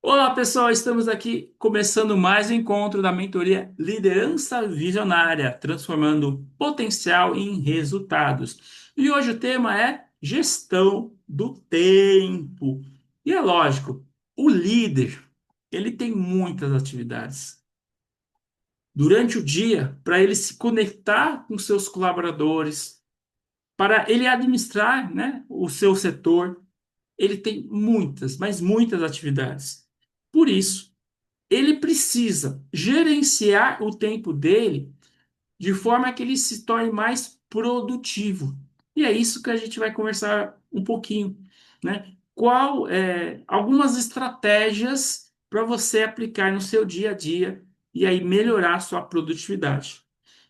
Olá, pessoal, estamos aqui começando mais um encontro da mentoria Liderança Visionária, transformando potencial em resultados. E hoje o tema é gestão do tempo. E é lógico, o líder, ele tem muitas atividades. Durante o dia, para ele se conectar com seus colaboradores, para ele administrar, né, o seu setor, ele tem muitas, mas muitas atividades. Por isso, ele precisa gerenciar o tempo dele de forma que ele se torne mais produtivo. E é isso que a gente vai conversar um pouquinho, né? Qual algumas estratégias para você aplicar no seu dia a dia e aí melhorar a sua produtividade.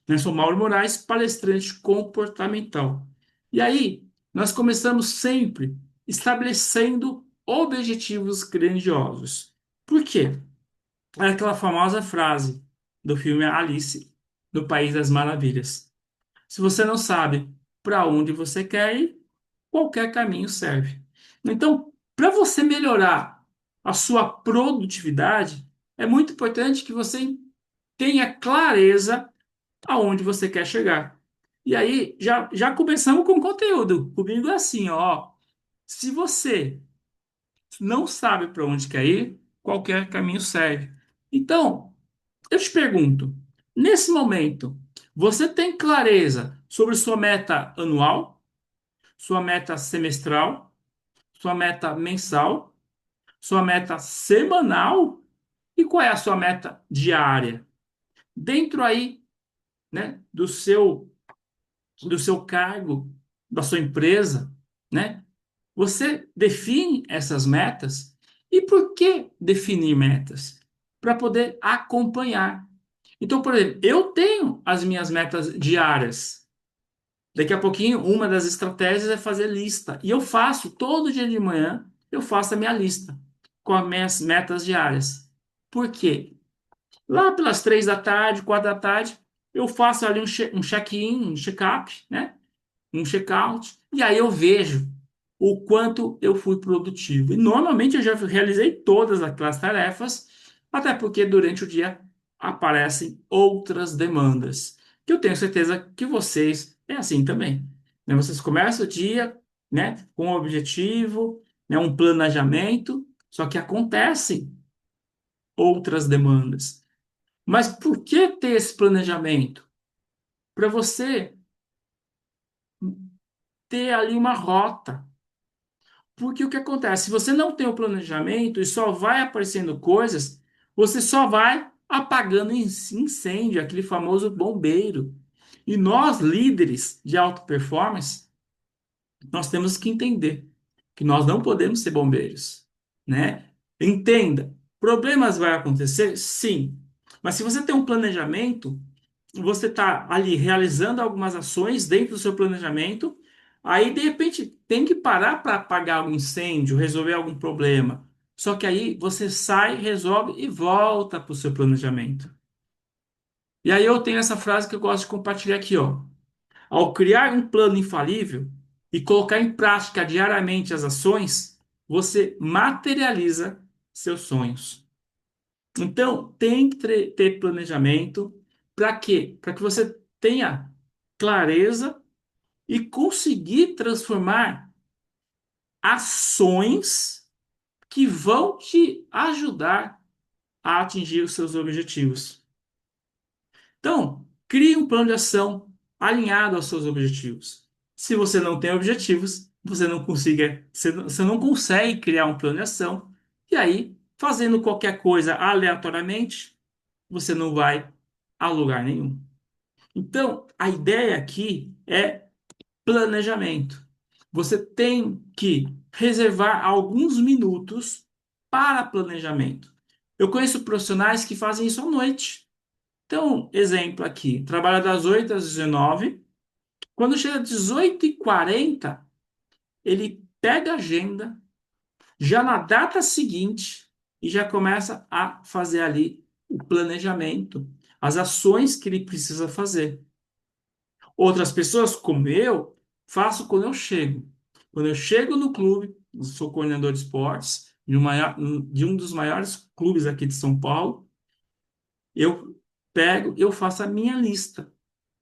Eu sou Mauro Moraes, palestrante comportamental. E aí, nós começamos sempre estabelecendo objetivos grandiosos. Por quê? É aquela famosa frase do filme Alice no País das Maravilhas. Se você não sabe para onde você quer ir, qualquer caminho serve. Então, para você melhorar a sua produtividade, é muito importante que você tenha clareza aonde você quer chegar. E aí, já começamos com o conteúdo. Comigo é assim, ó. Se você não sabe para onde quer ir, qualquer caminho serve. Então, eu te pergunto, nesse momento, você tem clareza sobre sua meta anual, sua meta semestral, sua meta mensal, sua meta semanal e qual é a sua meta diária? Dentro aí, né, do seu cargo, da sua empresa, né? Você define essas metas. E por que definir metas? Para poder acompanhar. Então, por exemplo, eu tenho as minhas metas diárias. Daqui a pouquinho, uma das estratégias é fazer lista. E eu faço, todo dia de manhã, eu faço a minha lista com as minhas metas diárias. Por quê? Lá pelas 3 da tarde, 4 da tarde, eu faço ali um check-in, um check-up, né? Um check-out, e aí eu vejo o quanto eu fui produtivo. E normalmente eu já realizei todas aquelas tarefas, até porque durante o dia aparecem outras demandas, que eu tenho certeza que vocês é assim também. Né? Vocês começam o dia, né, com um objetivo, né, um planejamento, só que acontecem outras demandas. Mas por que ter esse planejamento? Para você ter ali uma rota. Porque o que acontece? Se você não tem o planejamento e só vai aparecendo coisas, você só vai apagando incêndio, aquele famoso bombeiro. E nós, líderes de alta performance, nós temos que entender que nós não podemos ser bombeiros, né? Entenda, problemas vai acontecer? Sim. Mas se você tem um planejamento, você está ali realizando algumas ações dentro do seu planejamento, aí de repente tem que parar para apagar algum incêndio, resolver algum problema. Só que aí você sai, resolve e volta para o seu planejamento. E aí eu tenho essa frase que eu gosto de compartilhar aqui, ó. Ao criar um plano infalível e colocar em prática diariamente as ações, você materializa seus sonhos. Então, tem que ter planejamento. Para quê? Para que você tenha clareza e conseguir transformar ações que vão te ajudar a atingir os seus objetivos. Então, crie um plano de ação alinhado aos seus objetivos. Se você não tem objetivos, você não consegue criar um plano de ação. E aí, fazendo qualquer coisa aleatoriamente, você não vai a lugar nenhum. Então, a ideia aqui é planejamento. Você tem que reservar alguns minutos para planejamento. Eu conheço profissionais que fazem isso à noite. Então, exemplo aqui, trabalha das 8 às 19. Quando chega às 18h40, ele pega a agenda, já na data seguinte, e já começa a fazer ali o planejamento, as ações que ele precisa fazer. Outras pessoas, como eu, faço quando eu chego. Quando eu chego no clube, eu sou coordenador de esportes, de um dos maiores clubes aqui de São Paulo, eu pego, eu faço a minha lista,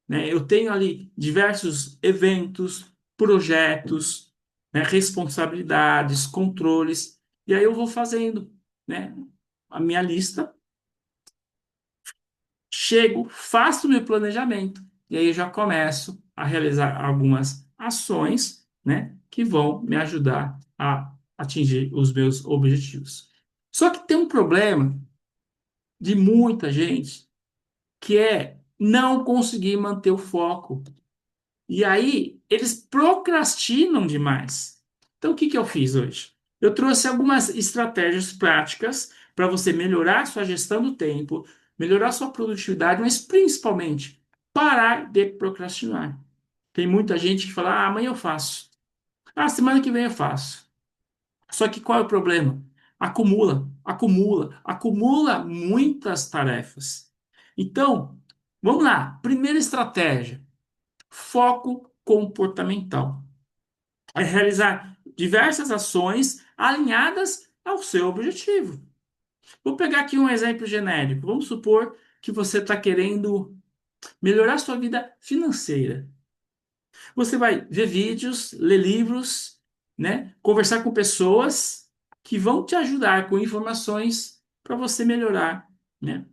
né? Eu tenho ali diversos eventos, projetos, né? Responsabilidades, controles, e aí eu vou fazendo, né? A minha lista, chego, faço o meu planejamento, e aí eu já começo a realizar algumas ações, né? Que vão me ajudar a atingir os meus objetivos. Só que tem um problema de muita gente, que é não conseguir manter o foco. E aí, eles procrastinam demais. Então, o que que eu fiz hoje? Eu trouxe algumas estratégias práticas para você melhorar sua gestão do tempo, melhorar sua produtividade, mas principalmente parar de procrastinar. Tem muita gente que fala: ah, amanhã eu faço. Ah, semana que vem eu faço. Só que qual é o problema? Acumula, acumula, acumula muitas tarefas. Então, vamos lá. Primeira estratégia: foco comportamental. É realizar diversas ações alinhadas ao seu objetivo. Vou pegar aqui um exemplo genérico. Vamos supor que você está querendo melhorar sua vida financeira. Você vai ver vídeos, ler livros, né? Conversar com pessoas que vão te ajudar com informações para você melhorar, né,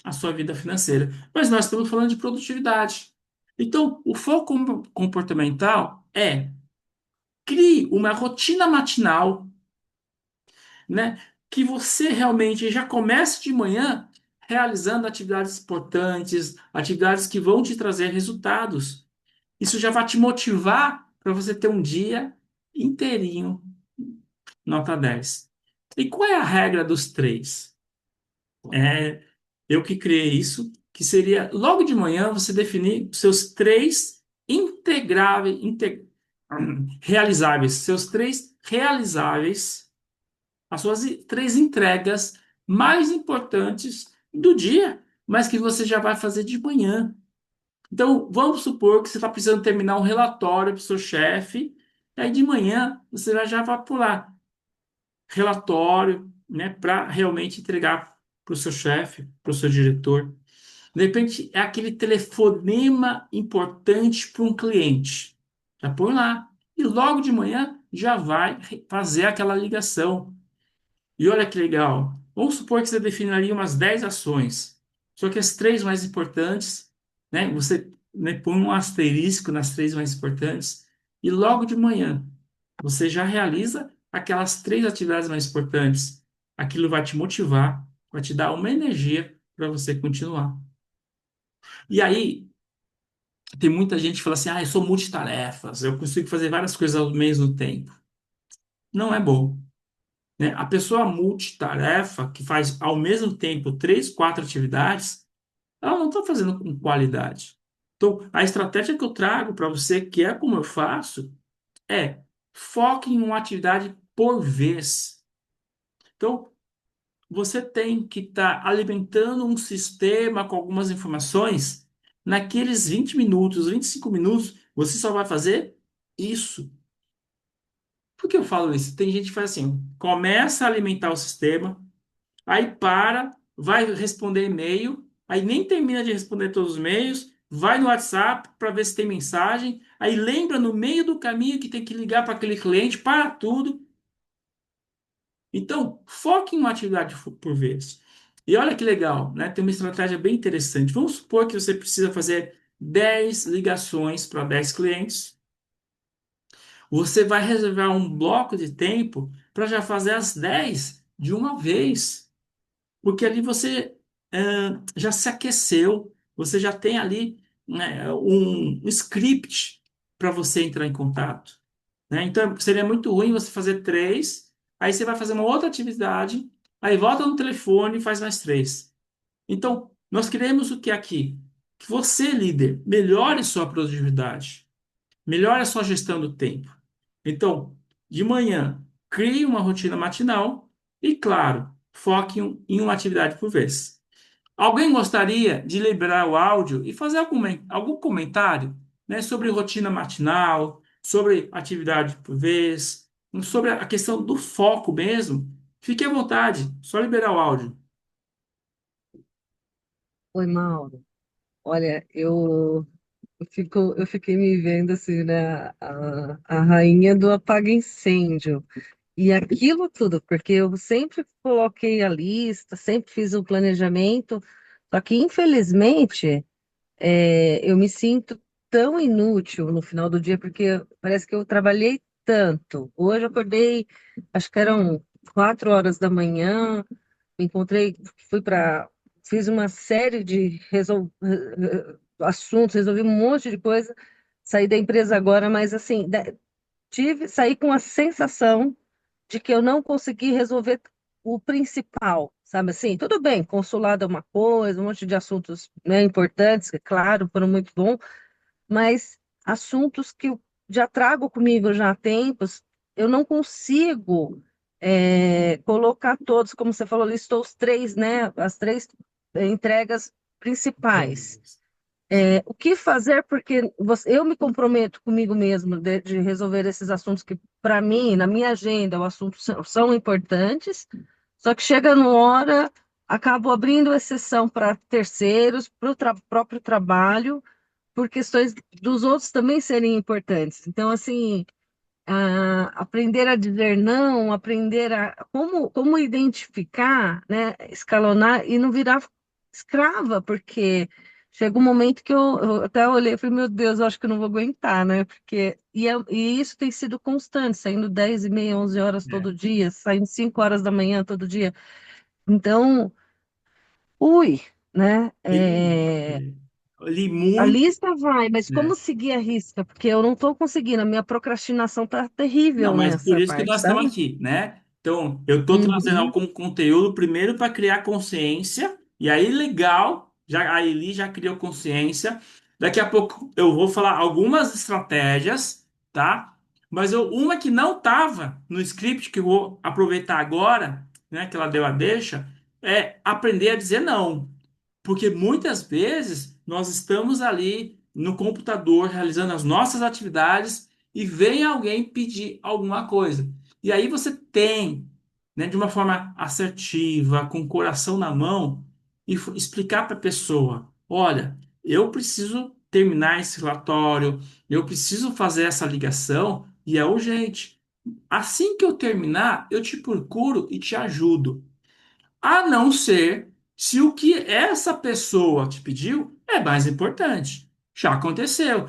a sua vida financeira. Mas nós estamos falando de produtividade. Então, o foco comportamental é: crie uma rotina matinal, né, que você realmente já comece de manhã realizando atividades importantes, atividades que vão te trazer resultados. Isso já vai te motivar para você ter um dia inteirinho, nota 10. E qual é a regra dos três? É eu que criei isso, que seria logo de manhã você definir seus três integráveis, realizáveis, seus três realizáveis, as suas três entregas mais importantes do dia, mas que você já vai fazer de manhã. Então, vamos supor que você está precisando terminar um relatório para o seu chefe, e aí de manhã você já vai pular relatório, né, para realmente entregar para o seu chefe, para o seu diretor. De repente, é aquele telefonema importante para um cliente. Já põe lá. E logo de manhã já vai fazer aquela ligação. E olha que legal. Vamos supor que você definiria umas 10 ações. Só que as três mais importantes, né? Você, né, põe um asterisco nas três mais importantes. E logo de manhã, você já realiza aquelas três atividades mais importantes. Aquilo vai te motivar, vai te dar uma energia para você continuar. E aí, tem muita gente que fala assim: ah, eu sou multitarefas, eu consigo fazer várias coisas ao mesmo tempo. Não é bom, né? A pessoa multitarefa, que faz ao mesmo tempo três, quatro atividades, ela não está fazendo com qualidade. Então, a estratégia que eu trago para você, que é como eu faço, é: foque em uma atividade por vez. Então, você tem que estar alimentando um sistema com algumas informações. Naqueles 20 minutos, 25 minutos, você só vai fazer isso. Por que eu falo isso? Tem gente que faz assim: começa a alimentar o sistema, aí para, vai responder e-mail, aí nem termina de responder todos os e-mails, vai no WhatsApp para ver se tem mensagem, aí lembra no meio do caminho que tem que ligar para aquele cliente, para tudo. Então, foque em uma atividade por vez. E olha que legal, né? Tem uma estratégia bem interessante. Vamos supor que você precisa fazer 10 ligações para 10 clientes. Você vai reservar um bloco de tempo para já fazer as 10 de uma vez. Porque ali você já se aqueceu, você já tem ali, né, um script para você entrar em contato, né? Então, seria muito ruim você fazer três, aí você vai fazer uma outra atividade, aí volta no telefone e faz mais três. Então, nós queremos o que aqui? Que você, líder, melhore sua produtividade, melhore a sua gestão do tempo. Então, de manhã, crie uma rotina matinal e, claro, foque em uma atividade por vez. Alguém gostaria de liberar o áudio e fazer algum comentário, né, sobre rotina matinal, sobre atividade por vez, sobre a questão do foco mesmo? Fique à vontade, só liberar o áudio. Oi, Mauro. Olha, eu fiquei me vendo assim, né? A rainha do apaga-incêndio. E aquilo tudo, porque eu sempre coloquei a lista, sempre fiz o planejamento, só que infelizmente eu me sinto tão inútil no final do dia, porque parece que eu trabalhei tanto. Hoje eu acordei, acho que eram 4 horas da manhã, me encontrei, fui para, fiz uma série de assuntos, resolvi um monte de coisa, saí da empresa agora, mas assim, saí com a sensação de que eu não consegui resolver o principal, sabe assim? Tudo bem, consulado é uma coisa, um monte de assuntos, né, importantes, que claro, foram muito bons, mas assuntos que eu já trago comigo já há tempos, eu não consigo colocar todos, como você falou, listou os três, né, as três entregas principais. O que fazer? Porque eu me comprometo comigo mesmo de resolver esses assuntos que, para mim, na minha agenda, os assuntos são importantes, só que chega numa hora, acabo abrindo exceção para terceiros, para o próprio trabalho, por questões dos outros também serem importantes. Então, assim, aprender a dizer não, aprender a como identificar, né, escalonar e não virar escrava, porque chega um momento que eu até olhei e falei, meu Deus, eu acho que eu não vou aguentar, né? Porque e isso tem sido constante, saindo 10h30, 11 horas É. todo dia, saindo 5 horas da manhã todo dia. Então, ui, né? Li A muito, lista vai, mas como né? seguir a risca? Porque eu não estou conseguindo, a minha procrastinação tá Não, terrível mas por nessa isso que parte, nós estamos sabe? aqui, né? Então, eu estou trazendo Uhum. algum conteúdo primeiro para criar consciência, e aí legal, já a Eli já criou consciência. Daqui a pouco eu vou falar algumas estratégias, tá? Mas uma que não estava no script, que eu vou aproveitar agora, né, que ela deu a deixa, é aprender a dizer não. Porque muitas vezes nós estamos ali no computador realizando as nossas atividades e vem alguém pedir alguma coisa. E aí você tem, né, de uma forma assertiva, com o coração na mão, e explicar para a pessoa: olha, eu preciso terminar esse relatório, eu preciso fazer essa ligação e é urgente. Assim que eu terminar, eu te procuro e te ajudo. A não ser se o que essa pessoa te pediu é mais importante. Já aconteceu.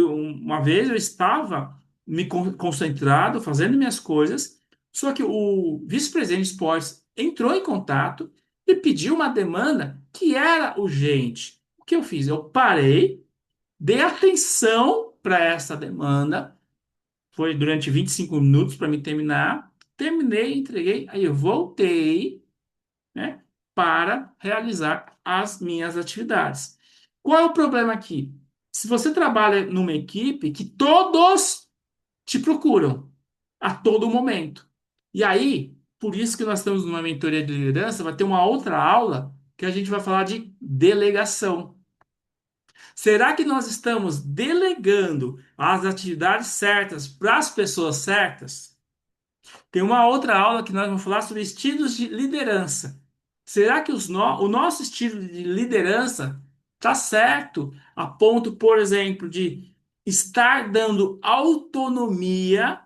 Uma vez eu estava me concentrado, fazendo minhas coisas, só que o vice-presidente de esportes entrou em contato e pediu uma demanda que era urgente. O que eu fiz? Eu parei, dei atenção para essa demanda, foi durante 25 minutos para me terminar, terminei, entreguei, aí eu voltei, né, para realizar as minhas atividades. Qual é o problema aqui? Se você trabalha numa equipe que todos te procuram a todo momento. E aí, por isso que nós estamos numa mentoria de liderança, vai ter uma outra aula que a gente vai falar de delegação. Será que nós estamos delegando as atividades certas para as pessoas certas? Tem uma outra aula que nós vamos falar sobre estilos de liderança. Será que o nosso estilo de liderança está certo a ponto, por exemplo, de estar dando autonomia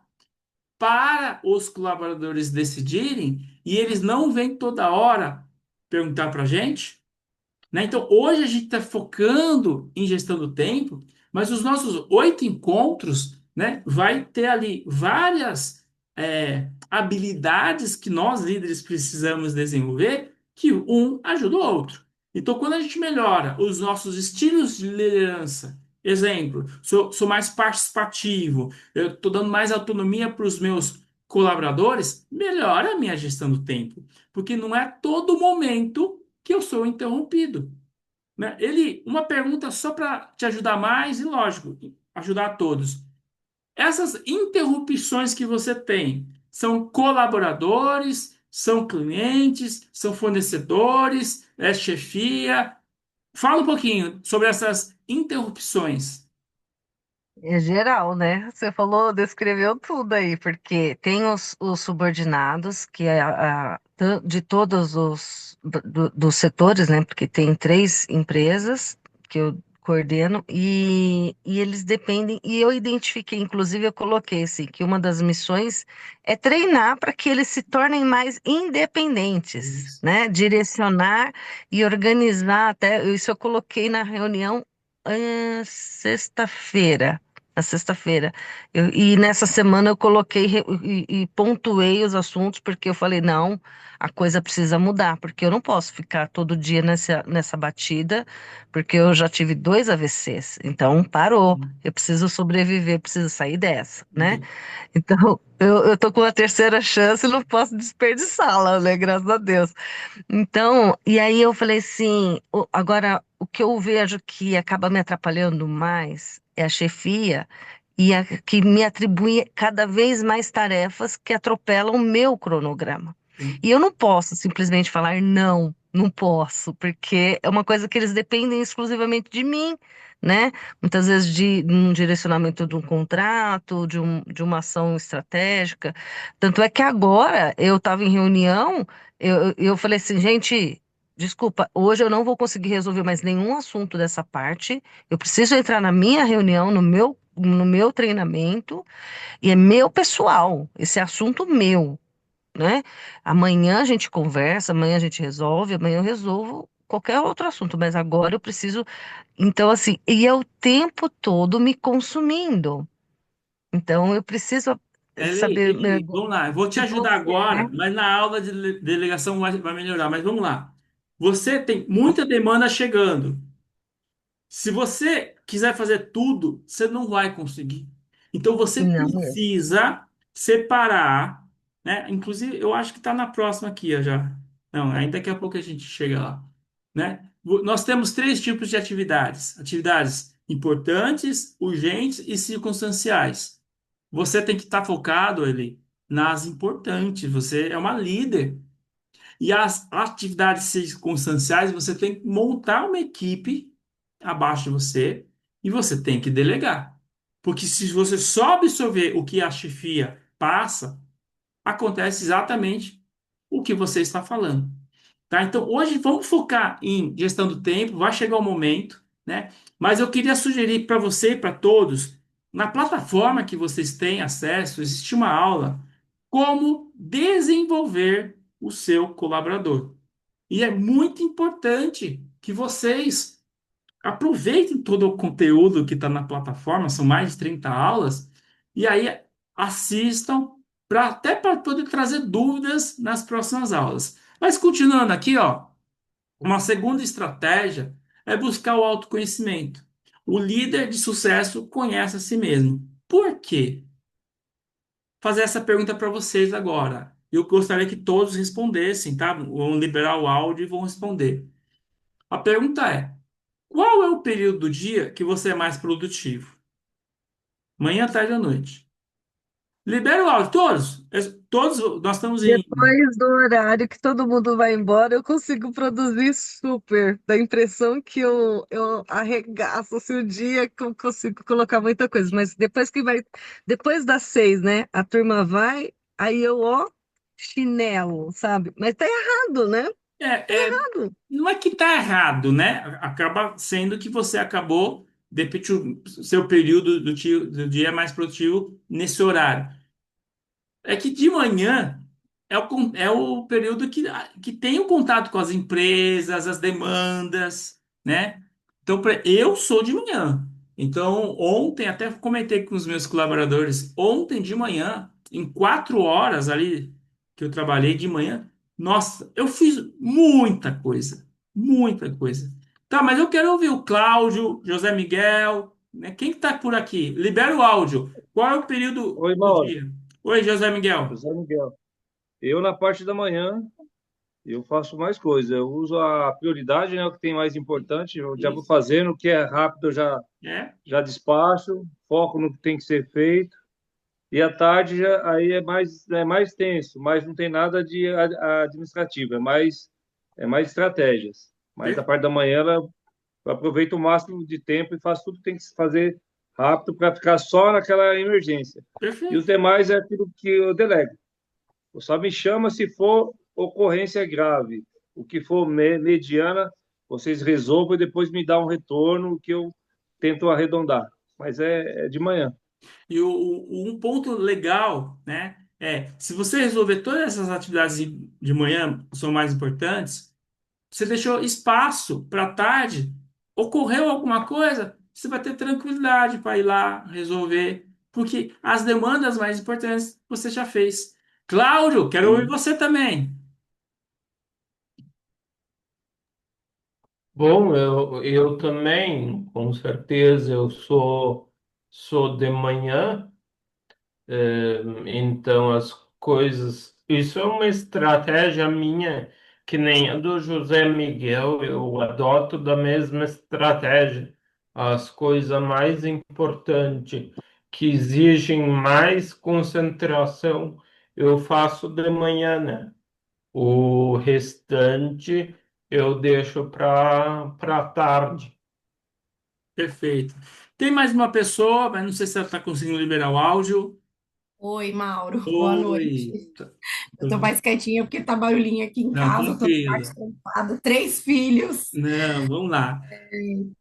para os colaboradores decidirem e eles não vêm toda hora perguntar para a gente? Né? Então, hoje a gente está focando em gestão do tempo, mas os nossos 8 encontros, né, vai ter ali várias habilidades que nós líderes precisamos desenvolver, que um ajuda o outro. Então, quando a gente melhora os nossos estilos de liderança, exemplo, sou mais participativo, eu estou dando mais autonomia para os meus colaboradores, melhora a minha gestão do tempo, porque não é todo momento que eu sou interrompido, né? Uma pergunta só para te ajudar mais e, lógico, ajudar a todos. Essas interrupções que você tem são colaboradores, são clientes, são fornecedores, é chefia? Fala um pouquinho sobre essas interrupções. É geral, né? Você falou, descreveu tudo aí, porque tem os subordinados, que é de todos os dos setores, né? Porque tem 3 empresas que eu coordeno e eles dependem, e eu identifiquei, inclusive eu coloquei assim, que uma das missões é treinar para que eles se tornem mais independentes, Isso. né? Direcionar e organizar, até isso eu coloquei na reunião sexta-feira. Na sexta-feira. E nessa semana eu coloquei e pontuei os assuntos, porque eu falei, não, a coisa precisa mudar, porque eu não posso ficar todo dia nessa batida, porque eu já tive 2 AVCs, então parou. Eu preciso sobreviver, preciso sair dessa, né? Entendi. Então, eu tô com a terceira chance e não posso desperdiçá-la, né? Graças a Deus. Então, e aí eu falei assim, agora o que eu vejo que acaba me atrapalhando mais é a chefia e que me atribui cada vez mais tarefas que atropelam o meu cronograma. Sim. E eu não posso simplesmente falar não, não posso, porque é uma coisa que eles dependem exclusivamente de mim, né? Muitas vezes de um direcionamento de um contrato, de uma ação estratégica. Tanto é que agora eu estava em reunião. Eu falei assim, gente, desculpa, hoje eu não vou conseguir resolver mais nenhum assunto dessa parte. Eu preciso entrar na minha reunião, no meu treinamento, e é meu pessoal, esse é assunto meu, né? Amanhã a gente conversa, amanhã a gente resolve, amanhã eu resolvo qualquer outro assunto, mas agora eu preciso. Então, assim, e é o tempo todo me consumindo. Então, eu preciso saber Vamos lá, eu vou te ajudar desenvolver, né? agora, mas na aula de delegação vai melhorar. Mas vamos lá. Você tem muita demanda chegando. Se você quiser fazer tudo, você não vai conseguir. Então você Não mesmo. precisa separar, né? Inclusive, eu acho que está na próxima aqui ó, já. Não, ainda daqui a pouco a gente chega lá, né? Nós temos 3 tipos de atividades: atividades importantes, urgentes e circunstanciais. Você tem que estar focado, ele, nas importantes. Você é uma líder. E as atividades circunstanciais, você tem que montar uma equipe abaixo de você e você tem que delegar. Porque se você só absorver o que a chefia passa, acontece exatamente o que você está falando. Tá? Então, hoje vamos focar em gestão do tempo, vai chegar o momento, né? Mas eu queria sugerir para você e para todos, na plataforma que vocês têm acesso, existe uma aula como desenvolver o seu colaborador. E é muito importante que vocês aproveitem todo o conteúdo que está na plataforma, são mais de 30 aulas, e aí assistam até para poder trazer dúvidas nas próximas aulas. Mas continuando aqui, ó, uma segunda estratégia é buscar o autoconhecimento. O líder de sucesso conhece a si mesmo. Por quê? Fazer essa pergunta para vocês agora. Eu gostaria que todos respondessem, tá? Vão liberar o áudio e vão responder. A pergunta é: qual é o período do dia que você é mais produtivo? Manhã, tarde ou noite? Libera o áudio, todos. Todos, nós estamos em. Depois do horário que todo mundo vai embora, eu consigo produzir super. Dá a impressão que eu arregaço assim, o dia que eu consigo colocar muita coisa. Mas depois das 6, né? A turma vai, aí eu, ó, chinelo, sabe? Mas tá errado, né? Errado. Não é que está errado, né? Acaba sendo que você acabou, de repente, o seu período do dia é mais produtivo nesse horário. É que de manhã é o período que tem o contato com as empresas, as demandas, né? Então, eu sou de manhã. Então, ontem, até comentei com os meus colaboradores, ontem de manhã, em 4 horas ali que eu trabalhei de manhã, nossa, eu fiz muita coisa, muita coisa. Tá, mas eu quero ouvir o Cláudio, José Miguel, né? Quem que tá por aqui? Libera o áudio. Qual é o período Oi, do Mauro. dia? Oi, José Miguel. José Miguel. Eu, na parte da manhã, eu faço mais coisas. Eu uso a prioridade, né, o que tem mais importante. Eu já vou Isso. fazendo, o que é rápido, eu É? já despacho, foco no que tem que ser feito. E à tarde, aí é mais tenso, mas não tem nada de administrativo, é mais estratégias. Mas a Per- parte da manhã, eu aproveito o máximo de tempo e faço tudo que tem que se fazer rápido para ficar só naquela emergência. E os Perfeito. demais é aquilo que eu delego. Eu só me chama se for ocorrência grave. O que for mediana, vocês resolvam e depois me dá um retorno que eu tento arredondar. Mas é de manhã. E um ponto legal, né, é se você resolver todas essas atividades de manhã que são mais importantes, você deixou espaço para tarde, ocorreu alguma coisa, você vai ter tranquilidade para ir lá resolver, porque as demandas mais importantes você já fez. Cláudio, quero ouvir Sim. você também. Bom, eu também, com certeza, sou de manhã, então as coisas. Isso é uma estratégia minha, que nem a do José Miguel, eu adoto da mesma estratégia. As coisas mais importantes, que exigem mais concentração, eu faço de manhã, né? O restante eu deixo para tarde. Perfeito. Tem mais uma pessoa, mas não sei se ela está conseguindo liberar o áudio. Oi, Mauro, boa Oi. noite. Eu tô mais quietinha porque tá barulhinho aqui em Não, casa, eu tô no quarto tranquilo. trancado, três filhos. Não, vamos lá.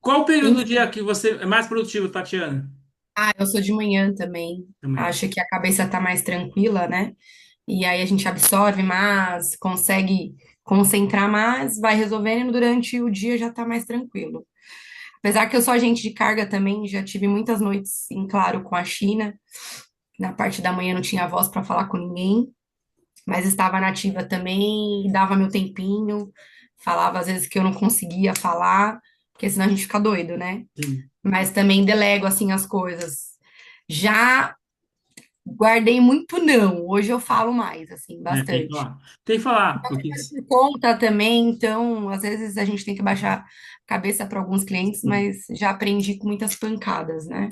Qual o período do dia Enfim, que você é mais produtivo, Tatiana? eu sou de manhã também. Amanhã. Acho que a cabeça tá mais tranquila, né? E aí a gente absorve mais, consegue concentrar mais, vai resolvendo e durante o dia já tá mais tranquilo. Apesar que eu sou agente de carga também, já tive muitas noites em claro com a China. Na parte da manhã não tinha voz para falar com ninguém. Mas estava nativa também, dava meu tempinho, falava às vezes que eu não conseguia falar, porque senão a gente fica doido, né? Sim. Mas também delego assim as coisas. Já guardei muito não, hoje eu falo mais, assim, É, tem que bastante. falar. Tem que falar, porque Por conta também, então, às vezes a gente tem que baixar a cabeça para alguns clientes, sim, mas já aprendi com muitas pancadas, né?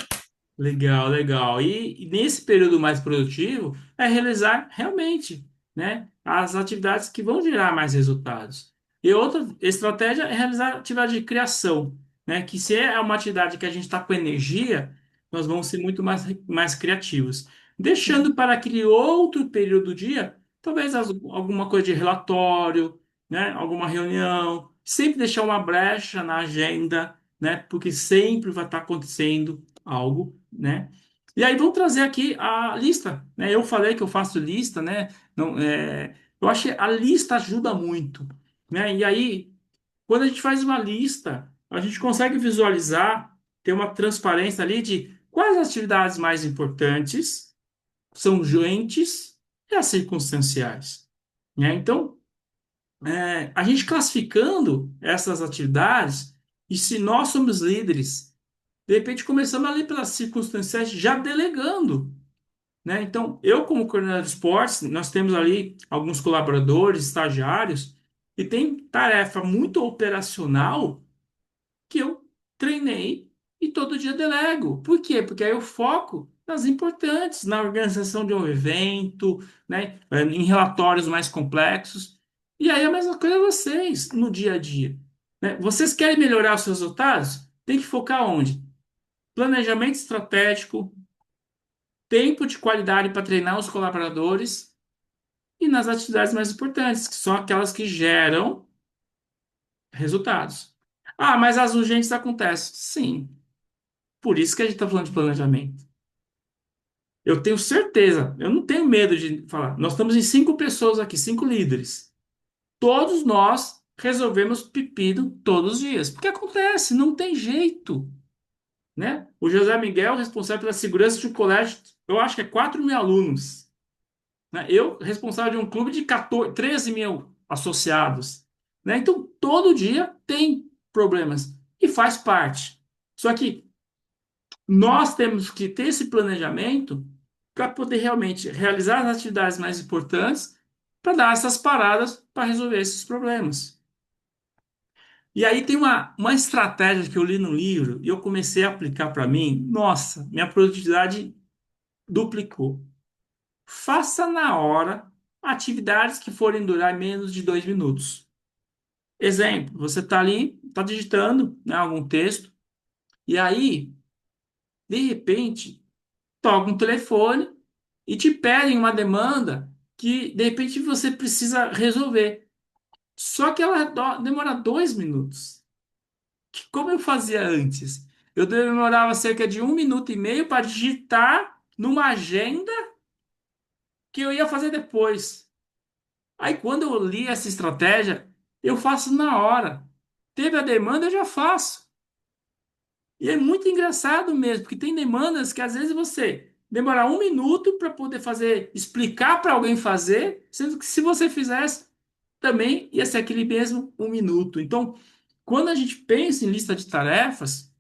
legal, legal. E nesse período mais produtivo é realizar realmente, né, as atividades que vão gerar mais resultados. E outra estratégia é realizar atividade de criação, né, que se é uma atividade que a gente está com energia, nós vamos ser muito mais criativos. Deixando para aquele outro período do dia, talvez alguma coisa de relatório, né, alguma reunião, sempre deixar uma brecha na agenda, né, porque sempre vai estar acontecendo algo, né? E aí vamos trazer aqui a lista, né? Eu falei que eu faço lista, né? Não, eu acho que a lista ajuda muito, né? E aí, quando a gente faz uma lista, a gente consegue visualizar, ter uma transparência ali de quais as atividades mais importantes são urgentes e as circunstanciais, né? Então, a gente classificando essas atividades, e se nós somos líderes de repente, começamos ali pelas circunstâncias, já delegando, né? Então, eu, como coordenador de esportes, nós temos ali alguns colaboradores, estagiários, e tem tarefa muito operacional que eu treinei e todo dia delego. Por quê? Porque aí eu foco nas importantes, na organização de um evento, né? Em relatórios mais complexos. E aí a mesma coisa vocês no dia a dia, né? Vocês querem melhorar os seus resultados? Tem que focar onde? Planejamento estratégico, tempo de qualidade para treinar os colaboradores e nas atividades mais importantes, que são aquelas que geram resultados. Ah, mas as urgentes acontecem. Sim, por isso que a gente está falando de planejamento. Eu tenho certeza, eu não tenho medo de falar. Nós estamos em 5 pessoas aqui, 5 líderes. Todos nós resolvemos pepino todos os dias, porque acontece, não tem jeito, né? O José Miguel, responsável pela segurança de um colégio, eu acho que é 4.000 alunos, né? Eu, responsável de um clube de 14, 13 mil associados, né? Então, todo dia tem problemas e faz parte. Só que nós temos que ter esse planejamento para poder realmente realizar as atividades mais importantes para dar essas paradas para resolver esses problemas. E aí tem uma estratégia que eu li no livro e eu comecei a aplicar para mim. Nossa, minha produtividade duplicou. Faça na hora atividades que forem durar menos de 2 minutos. Exemplo, você está ali, está digitando, né, algum texto, e aí de repente, toca um telefone e te pedem uma demanda que, de repente, você precisa resolver. Só que ela demora 2 minutos. Que como eu fazia antes? Eu demorava cerca de 1 minuto e meio para digitar numa agenda que eu ia fazer depois. Aí, quando eu li essa estratégia, eu faço na hora. Teve a demanda, eu já faço. E é muito engraçado mesmo, porque tem demandas que às vezes você demora 1 minuto para poder fazer, explicar para alguém fazer, sendo que se você fizesse, também ia ser aquele mesmo 1 minuto. Então, quando a gente pensa em lista de tarefas,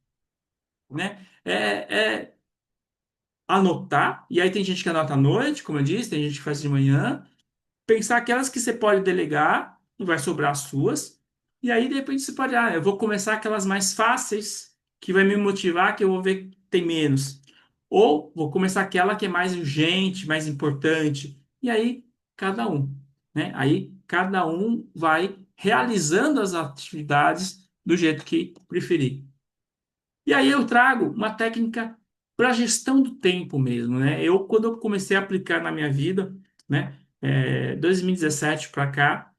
né, é anotar, e aí tem gente que anota à noite, como eu disse, tem gente que faz de manhã, pensar aquelas que você pode delegar e vai sobrar as suas. E aí, de repente, você pode, eu vou começar aquelas mais fáceis, que vai me motivar, que eu vou ver que tem menos. Ou vou começar aquela que é mais urgente, mais importante. E aí, cada um, né? Aí, cada um vai realizando as atividades do jeito que preferir. E aí eu trago uma técnica para gestão do tempo mesmo, né? Quando eu comecei a aplicar na minha vida, né? 2017 para cá,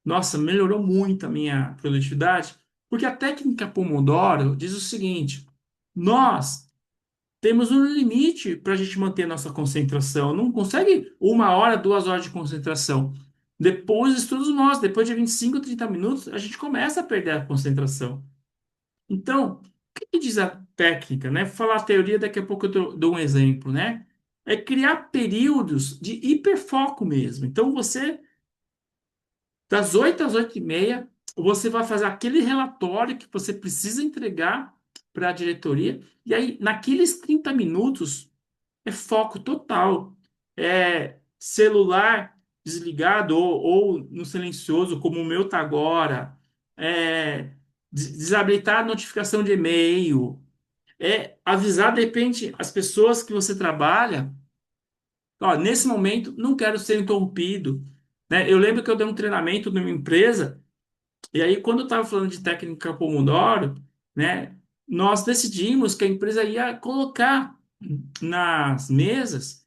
nossa, melhorou muito a minha produtividade, porque a técnica Pomodoro diz o seguinte: nós temos um limite para a gente manter nossa concentração. Não consegue 1 hora, 2 horas de concentração. Depois, estudos mostram, depois de 25, 30 minutos, a gente começa a perder a concentração. Então, o que que diz a técnica, né? Vou falar a teoria, daqui a pouco eu dou um exemplo, né? É criar períodos de hiperfoco mesmo. Então, das 8 às 8h30, você vai fazer aquele relatório que você precisa entregar para a diretoria, e aí, naqueles 30 minutos, é foco total. É celular desligado ou no silencioso, como o meu tá agora. É desabilitar a notificação de e-mail. É avisar, de repente, as pessoas que você trabalha. Ó, nesse momento, não quero ser interrompido. Né? Eu lembro que eu dei um treinamento numa empresa, e aí, quando eu estava falando de técnica Pomodoro, né, nós decidimos que a empresa ia colocar nas mesas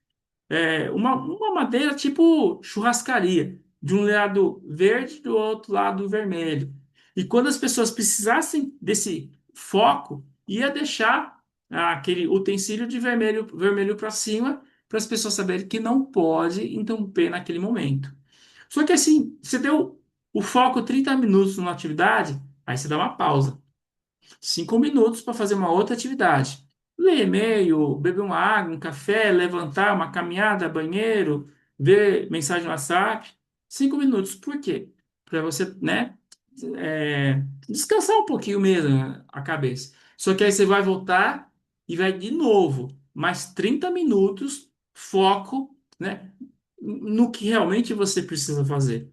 uma madeira tipo churrascaria, de um lado verde, do outro lado vermelho. E quando as pessoas precisassem desse foco, ia deixar aquele utensílio de vermelho, vermelho para cima, para as pessoas saberem que não pode interromper naquele momento. Só que assim, você deu o foco 30 minutos numa atividade, aí você dá uma pausa. 5 minutos para fazer uma outra atividade. Ler e-mail, beber uma água, um café, levantar, uma caminhada, banheiro, ver mensagem no WhatsApp. 5 minutos. Por quê? Para você, né, descansar um pouquinho mesmo a cabeça. Só que aí você vai voltar e vai de novo. Mais 30 minutos, foco, né, no que realmente você precisa fazer.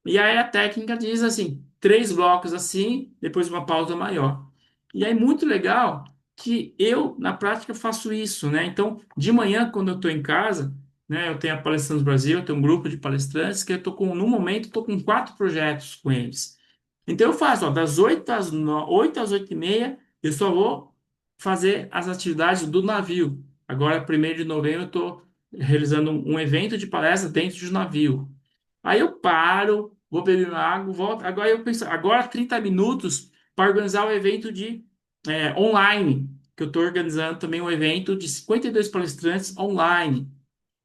E aí a técnica diz assim, 3 blocos assim, depois uma pausa maior. E aí muito legal que eu, na prática, faço isso, né? Então, de manhã, quando eu estou em casa, né, eu tenho a Palestrantes Brasil, eu tenho um grupo de palestrantes que eu estou no momento, estou com 4 projetos com eles. Então, eu faço, ó, das 8 às 8h30, eu só vou fazer as atividades do navio. Agora, 1º de novembro, eu estou realizando um evento de palestra dentro de um navio. Aí eu paro, vou beber uma água, volto. Agora eu penso, agora 30 minutos para organizar o evento de online, que eu estou organizando também um evento de 52 palestrantes online.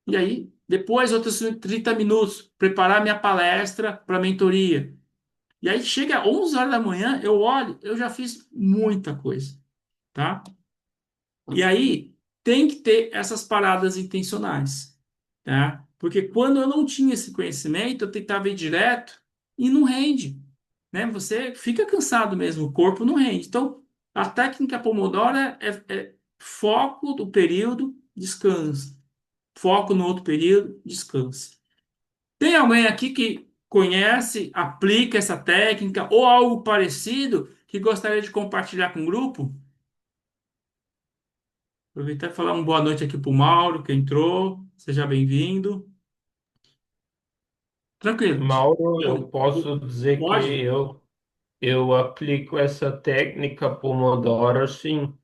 E aí, depois, outros 30 minutos, preparar minha palestra para a mentoria. E aí, chega 11 horas da manhã, eu olho, eu já fiz muita coisa, tá? E aí, tem que ter essas paradas intencionais, tá? Porque quando eu não tinha esse conhecimento, eu tentava ir direto e não rende, né? Você fica cansado mesmo, o corpo não rende. Então, a técnica Pomodoro é foco do período, descansa. Foco no outro período, descansa. Tem alguém aqui que conhece, aplica essa técnica ou algo parecido que gostaria de compartilhar com o grupo? Aproveitar e falar uma boa noite aqui para o Mauro, que entrou. Seja bem-vindo. Tranquilo. Mauro, eu posso dizer que Pode? eu aplico essa técnica Pomodoro, sim.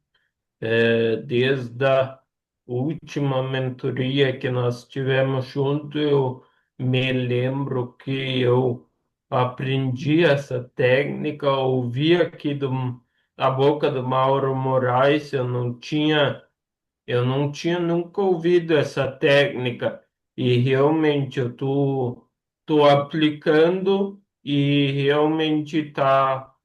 Desde a última mentoria que nós tivemos junto, eu me lembro que eu aprendi essa técnica, ouvi aqui da boca do Mauro Moraes, eu não tinha nunca ouvido essa técnica e realmente eu tô aplicando e realmente tá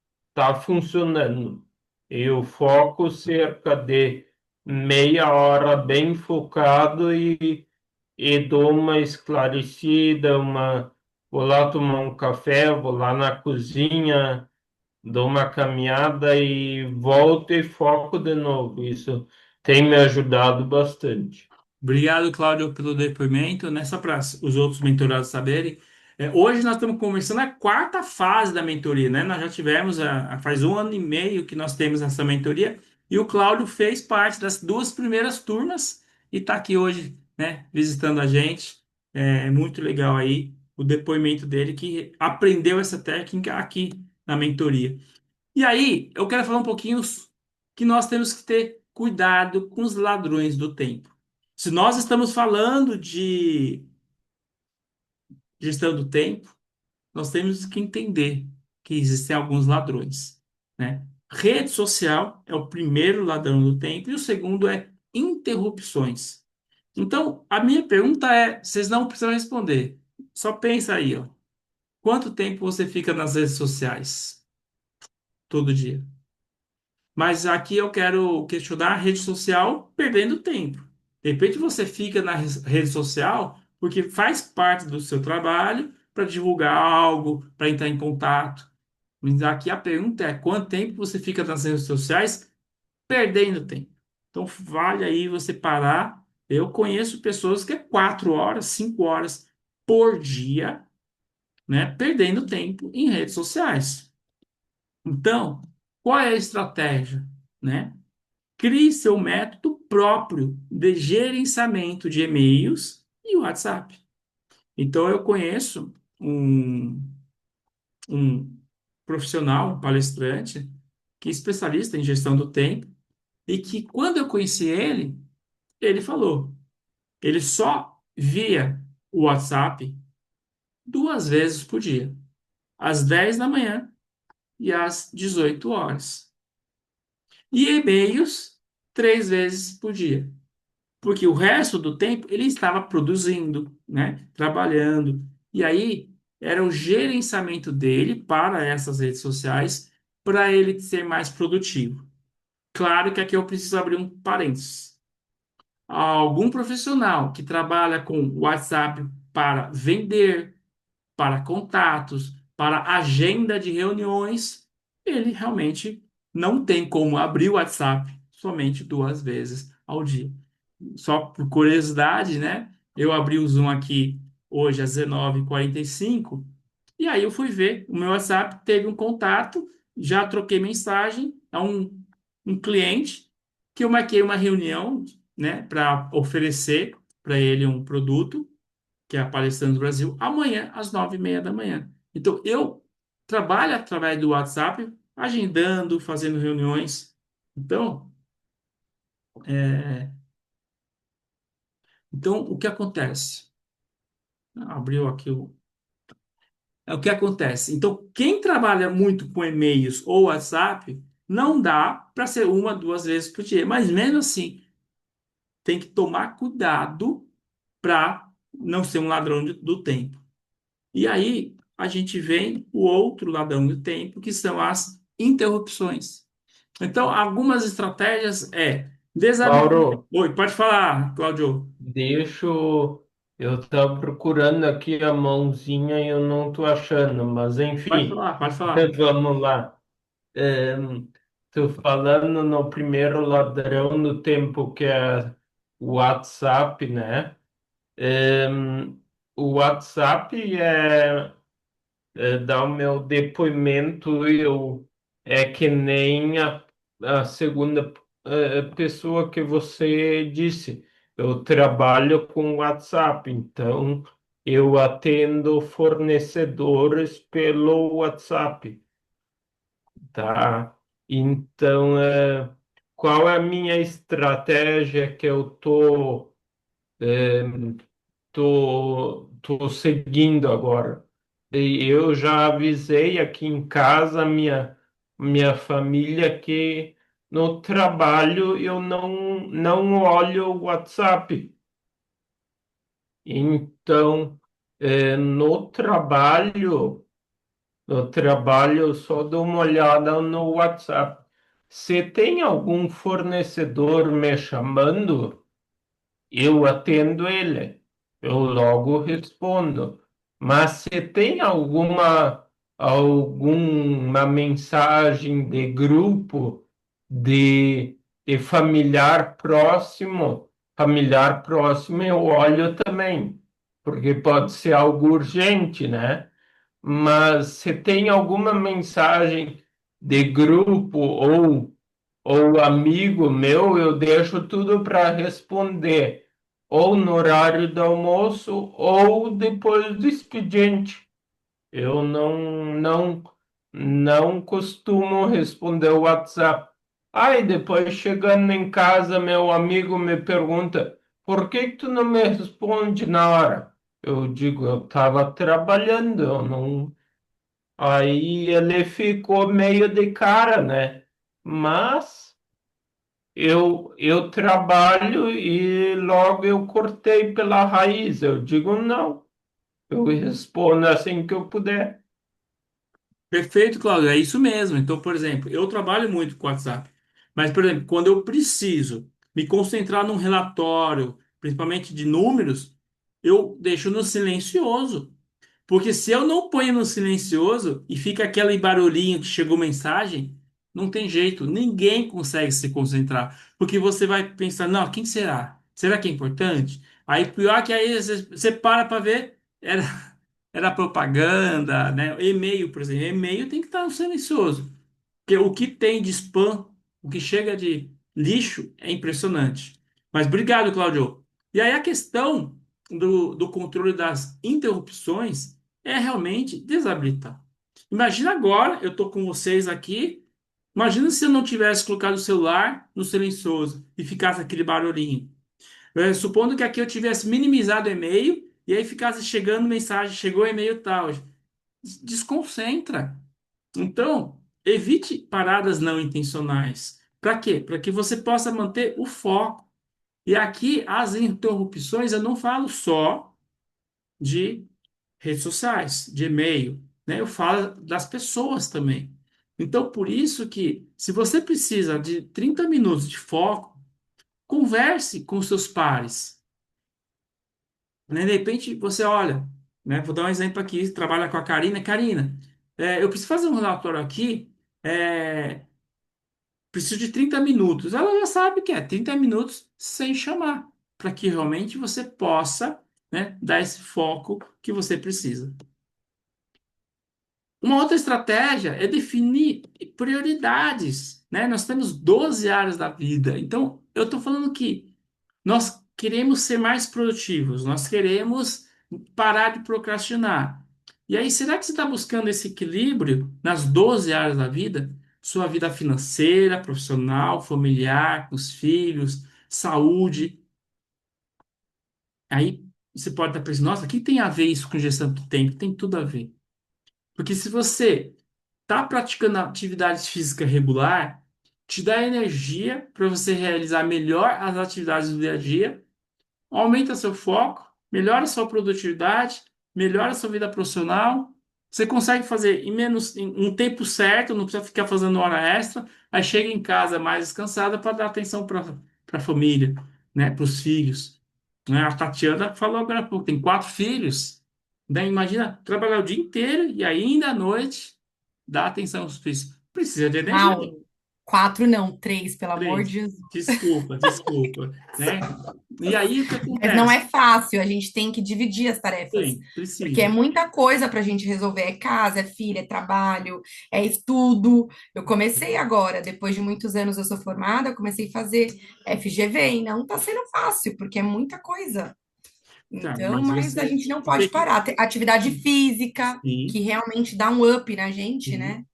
funcionando. Eu foco cerca de meia hora bem focado e dou uma esclarecida, vou lá tomar um café, vou lá na cozinha, dou uma caminhada e volto e foco de novo. Isso tem me ajudado bastante. Obrigado, Cláudio, pelo depoimento. Só para os outros mentorados saberem, hoje nós estamos começando a quarta fase da mentoria, né? Nós já tivemos, faz um ano e meio que nós temos essa mentoria, e o Cláudio fez parte das duas primeiras turmas e está aqui hoje, né, visitando a gente. É muito legal aí o depoimento dele, que aprendeu essa técnica aqui na mentoria. E aí, eu quero falar um pouquinho que nós temos que ter cuidado com os ladrões do tempo. Se nós estamos falando de gestão do tempo, nós temos que entender que existem alguns ladrões, né? Rede social é o primeiro ladrão do tempo e o segundo é interrupções. Então, a minha pergunta é, vocês não precisam responder. Só pensa aí, ó. Quanto tempo você fica nas redes sociais todo dia? Mas aqui eu quero questionar a rede social perdendo tempo. De repente você fica na rede social porque faz parte do seu trabalho para divulgar algo, para entrar em contato. Mas aqui a pergunta é: quanto tempo você fica nas redes sociais perdendo tempo? Então vale aí você parar. Eu conheço pessoas que é 4 horas, 5 horas por dia, né, perdendo tempo em redes sociais. Então, qual é a estratégia, né? Crie seu método próprio de gerenciamento de e-mails e WhatsApp. Então, eu conheço um profissional, um palestrante, que é especialista em gestão do tempo, e que, quando eu conheci ele, ele falou, ele só via o WhatsApp 2 vezes por dia, às 10 da manhã e às 18 horas. E e-mails 3 vezes por dia. Porque o resto do tempo ele estava produzindo, né, trabalhando. E aí era o gerenciamento dele para essas redes sociais para ele ser mais produtivo. Claro que aqui eu preciso abrir um parênteses. Algum profissional que trabalha com WhatsApp para vender, para contatos, para agenda de reuniões, ele realmente não tem como abrir o WhatsApp somente 2 vezes ao dia. Só por curiosidade, né? Eu abri o Zoom aqui hoje às 19h45 e aí eu fui ver o meu WhatsApp, teve um contato, já troquei mensagem a um cliente que eu marquei uma reunião, né, para oferecer para ele um produto que é a Palestrando Brasil, amanhã, às 9h30 da manhã. Então, eu trabalho através do WhatsApp, agendando, fazendo reuniões. Então, é, então o que acontece? Abriu aqui o. O que acontece? Então, quem trabalha muito com e-mails ou WhatsApp, não dá para ser 1, 2 vezes por dia. Mas mesmo assim, tem que tomar cuidado para não ser um ladrão do tempo. E aí a gente vem o outro ladrão do tempo, que são as interrupções. Então, algumas estratégias é desabilitar. Mauro, Oi, pode falar, Claudio. eu estava procurando aqui a mãozinha e eu não estou achando, mas Pode enfim, falar, pode falar. vamos lá. Estou falando no primeiro ladrão do tempo, que é o WhatsApp, né? O WhatsApp dar o meu depoimento, é que nem a segunda pessoa que você disse. Eu trabalho com WhatsApp, então eu atendo fornecedores pelo WhatsApp, tá? Então, qual é a minha estratégia que eu tô seguindo agora. E eu já avisei aqui em casa minha família que no trabalho eu não olho o WhatsApp. Então, no trabalho eu só dou uma olhada no WhatsApp. Se tem algum fornecedor me chamando, eu atendo ele, eu logo respondo. Mas se tem alguma mensagem de grupo de familiar próximo eu olho também, porque pode ser algo urgente, né? Mas se tem alguma mensagem de grupo ou amigo meu, eu deixo tudo para responder, ou no horário do almoço, ou depois do expediente. Eu não costumo responder o WhatsApp. Aí depois chegando em casa, meu amigo me pergunta: por que que tu não me responde na hora? Eu digo, eu estava trabalhando, eu não. Aí ele ficou meio de cara, né? Mas eu trabalho e logo eu cortei pela raiz. Eu digo não. Eu respondo assim que eu puder. Perfeito, Cláudio, é isso mesmo. Então, por exemplo, eu trabalho muito com WhatsApp, mas, por exemplo, quando eu preciso me concentrar num relatório, principalmente de números, eu deixo no silencioso. Porque se eu não ponho no silencioso e fica aquele barulhinho que chegou mensagem, não tem jeito, ninguém consegue se concentrar. Porque você vai pensar, não, quem será? Será que é importante? Aí pior que aí você para ver, era propaganda, né? E-mail, por exemplo, e-mail tem que estar no silencioso. Porque o que tem de spam, o que chega de lixo é impressionante. Mas obrigado, Claudio. E aí a questão do controle das interrupções é realmente desabilitar. Imagina agora, eu estou com vocês aqui. Imagina se eu não tivesse colocado o celular no silencioso e ficasse aquele barulhinho. Supondo que aqui eu tivesse minimizado o e-mail e aí ficasse chegando mensagem, chegou e-mail tal. Desconcentra. Então, evite paradas não intencionais. Para quê? Para que você possa manter o foco. E aqui, as interrupções, eu não falo só de redes sociais, de e-mail, né? Eu falo das pessoas também. Então, por isso que, se você precisa de 30 minutos de foco, converse com seus pares, né? De repente, você olha, né? Vou dar um exemplo aqui, trabalha com a Karina. Karina, eu preciso fazer um relatório aqui, é, preciso de 30 minutos. Ela já sabe que é 30 minutos sem chamar, para que realmente você possa, né, dar esse foco que você precisa. Uma outra estratégia é definir prioridades, né? Nós temos 12 áreas da vida. Então, eu estou falando que nós queremos ser mais produtivos, nós queremos parar de procrastinar. E aí, será que você está buscando esse equilíbrio nas 12 áreas da vida? Sua vida financeira, profissional, familiar, com os filhos, saúde. Aí você pode estar pensando, nossa, o que tem a ver isso com gestão do tempo? Tem tudo a ver. Porque se você está praticando atividades físicas regular, te dá energia para você realizar melhor as atividades do dia a dia, aumenta seu foco, melhora sua produtividade, melhora sua vida profissional. Você consegue fazer em um tempo certo, não precisa ficar fazendo hora extra. Aí chega em casa mais descansada para dar atenção para a família, né, para os filhos. Né? A Tatiana falou agora há pouco, tem 4 filhos. Daí imagina trabalhar o dia inteiro e ainda à noite dar atenção aos filhos. Precisa de energia. Não, quatro não, três, pelo amor de 3. Jesus. Desculpa, né? E aí o que Mas não acontece? é fácil, a gente tem que dividir as tarefas, Sim, porque é precisa. muita coisa para a gente resolver. É casa, é filha, é trabalho, é estudo. Eu comecei agora, depois de muitos anos eu sou formada, eu comecei a fazer FGV e não está sendo fácil, porque é muita coisa. Tá, Então, mas mas a você gente não tem pode que. parar. Atividade física, que Sim, realmente dá um up na gente, sim. né?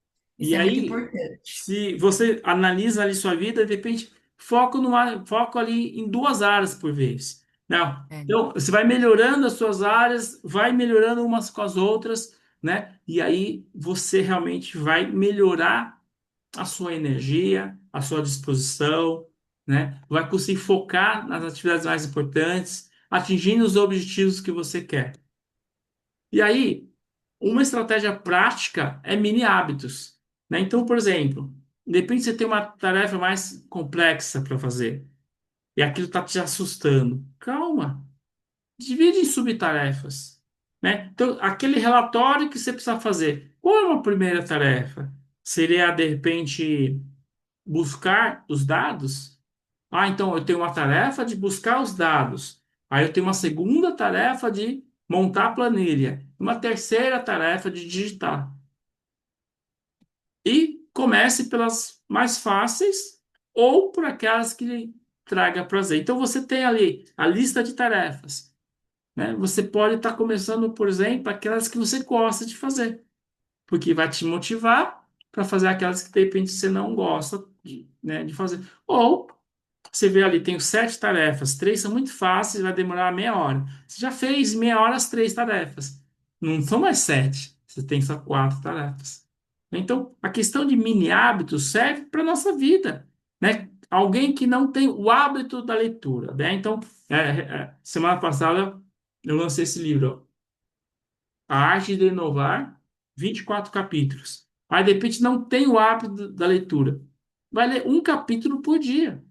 Isso E é muito aí, importante. se você analisa ali sua vida, de repente, foco ali em duas áreas por vez. Não. É. Então, você vai melhorando as suas áreas, vai melhorando umas com as outras, né? E aí você realmente vai melhorar a sua energia, a sua disposição, né? Vai conseguir focar nas atividades mais importantes, atingindo os objetivos que você quer. E aí, uma estratégia prática é mini hábitos, né? Então, por exemplo, de repente você tem uma tarefa mais complexa para fazer e aquilo está te assustando. Calma, divide em subtarefas, né? Então, aquele relatório que você precisa fazer, qual é uma primeira tarefa? Seria, de repente, buscar os dados? Ah, então eu tenho uma tarefa de buscar os dados. Aí eu tenho uma segunda tarefa de montar a planilha. Uma terceira tarefa de digitar. E comece pelas mais fáceis ou por aquelas que lhe traga prazer. Então você tem ali a lista de tarefas, né? Você pode estar começando, por exemplo, aquelas que você gosta de fazer, porque vai te motivar para fazer aquelas que de repente você não gosta de, né, de fazer. Ou você vê ali, tem 7 tarefas, três são muito fáceis, vai demorar meia hora. Você já fez meia hora as 3 tarefas. Não são mais 7, você tem só 4 tarefas. Então, a questão de mini hábitos serve para a nossa vida, né? Alguém que não tem o hábito da leitura, né? Então, semana passada eu lancei esse livro, ó, A Arte de Inovar, 24 capítulos. Aí, de repente, não tem o hábito da leitura. Vai ler um capítulo por dia.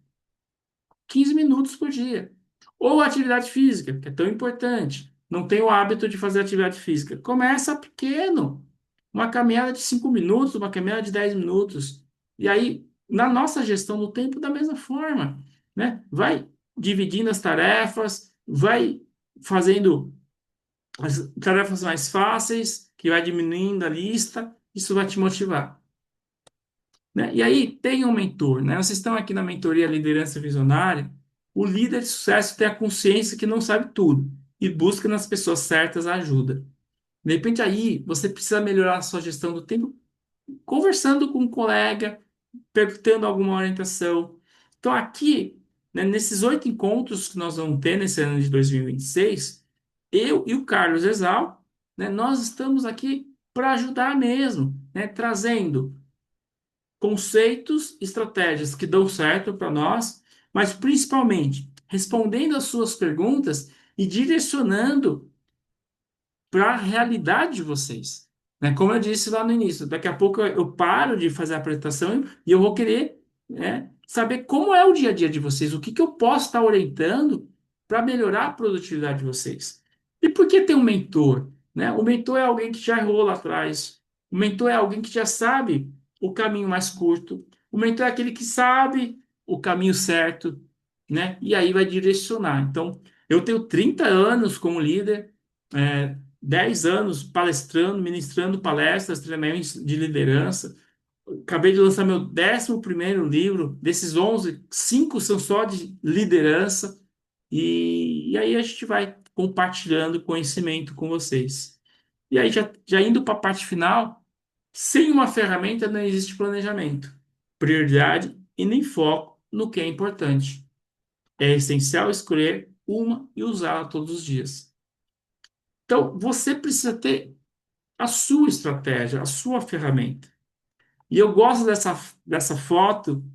15 minutos por dia. Ou atividade física, que é tão importante. Não tem o hábito de fazer atividade física. Começa pequeno. Uma caminhada de 5 minutos, uma caminhada de 10 minutos. E aí, na nossa gestão do tempo, da mesma forma, né? Vai dividindo as tarefas, vai fazendo as tarefas mais fáceis, que vai diminuindo a lista. Isso vai te motivar, né? E aí tem um mentor, né? Vocês estão aqui na mentoria Liderança Visionária. O líder de sucesso tem a consciência que não sabe tudo e busca nas pessoas certas a ajuda. De repente aí você precisa melhorar a sua gestão do tempo conversando com um colega, perguntando alguma orientação. Então aqui, né, nesses 8 encontros que nós vamos ter nesse ano de 2026, eu e o Carlos Exal, né, nós estamos aqui para ajudar mesmo, né, trazendo conceitos, estratégias que dão certo para nós, mas principalmente respondendo às suas perguntas e direcionando para a realidade de vocês. Né? Como eu disse lá no início, daqui a pouco eu paro de fazer a apresentação e eu vou querer, né, saber como é o dia a dia de vocês, o que que eu posso estar orientando para melhorar a produtividade de vocês. E por que ter um mentor? Né? O mentor é alguém que já errou lá atrás. O mentor é alguém que já sabe o caminho mais curto. O mentor é aquele que sabe o caminho certo, né? E aí vai direcionar. Então, eu tenho 30 anos como líder, 10 anos palestrando, ministrando palestras, treinamentos de liderança. Acabei de lançar meu 11º livro. Desses 11, 5 são só de liderança. E aí a gente vai compartilhando conhecimento com vocês. E aí, já indo para a parte final, sem uma ferramenta não existe planejamento, prioridade e nem foco no que é importante. É essencial escolher uma e usá-la todos os dias. Então, você precisa ter a sua estratégia, a sua ferramenta. E eu gosto dessa foto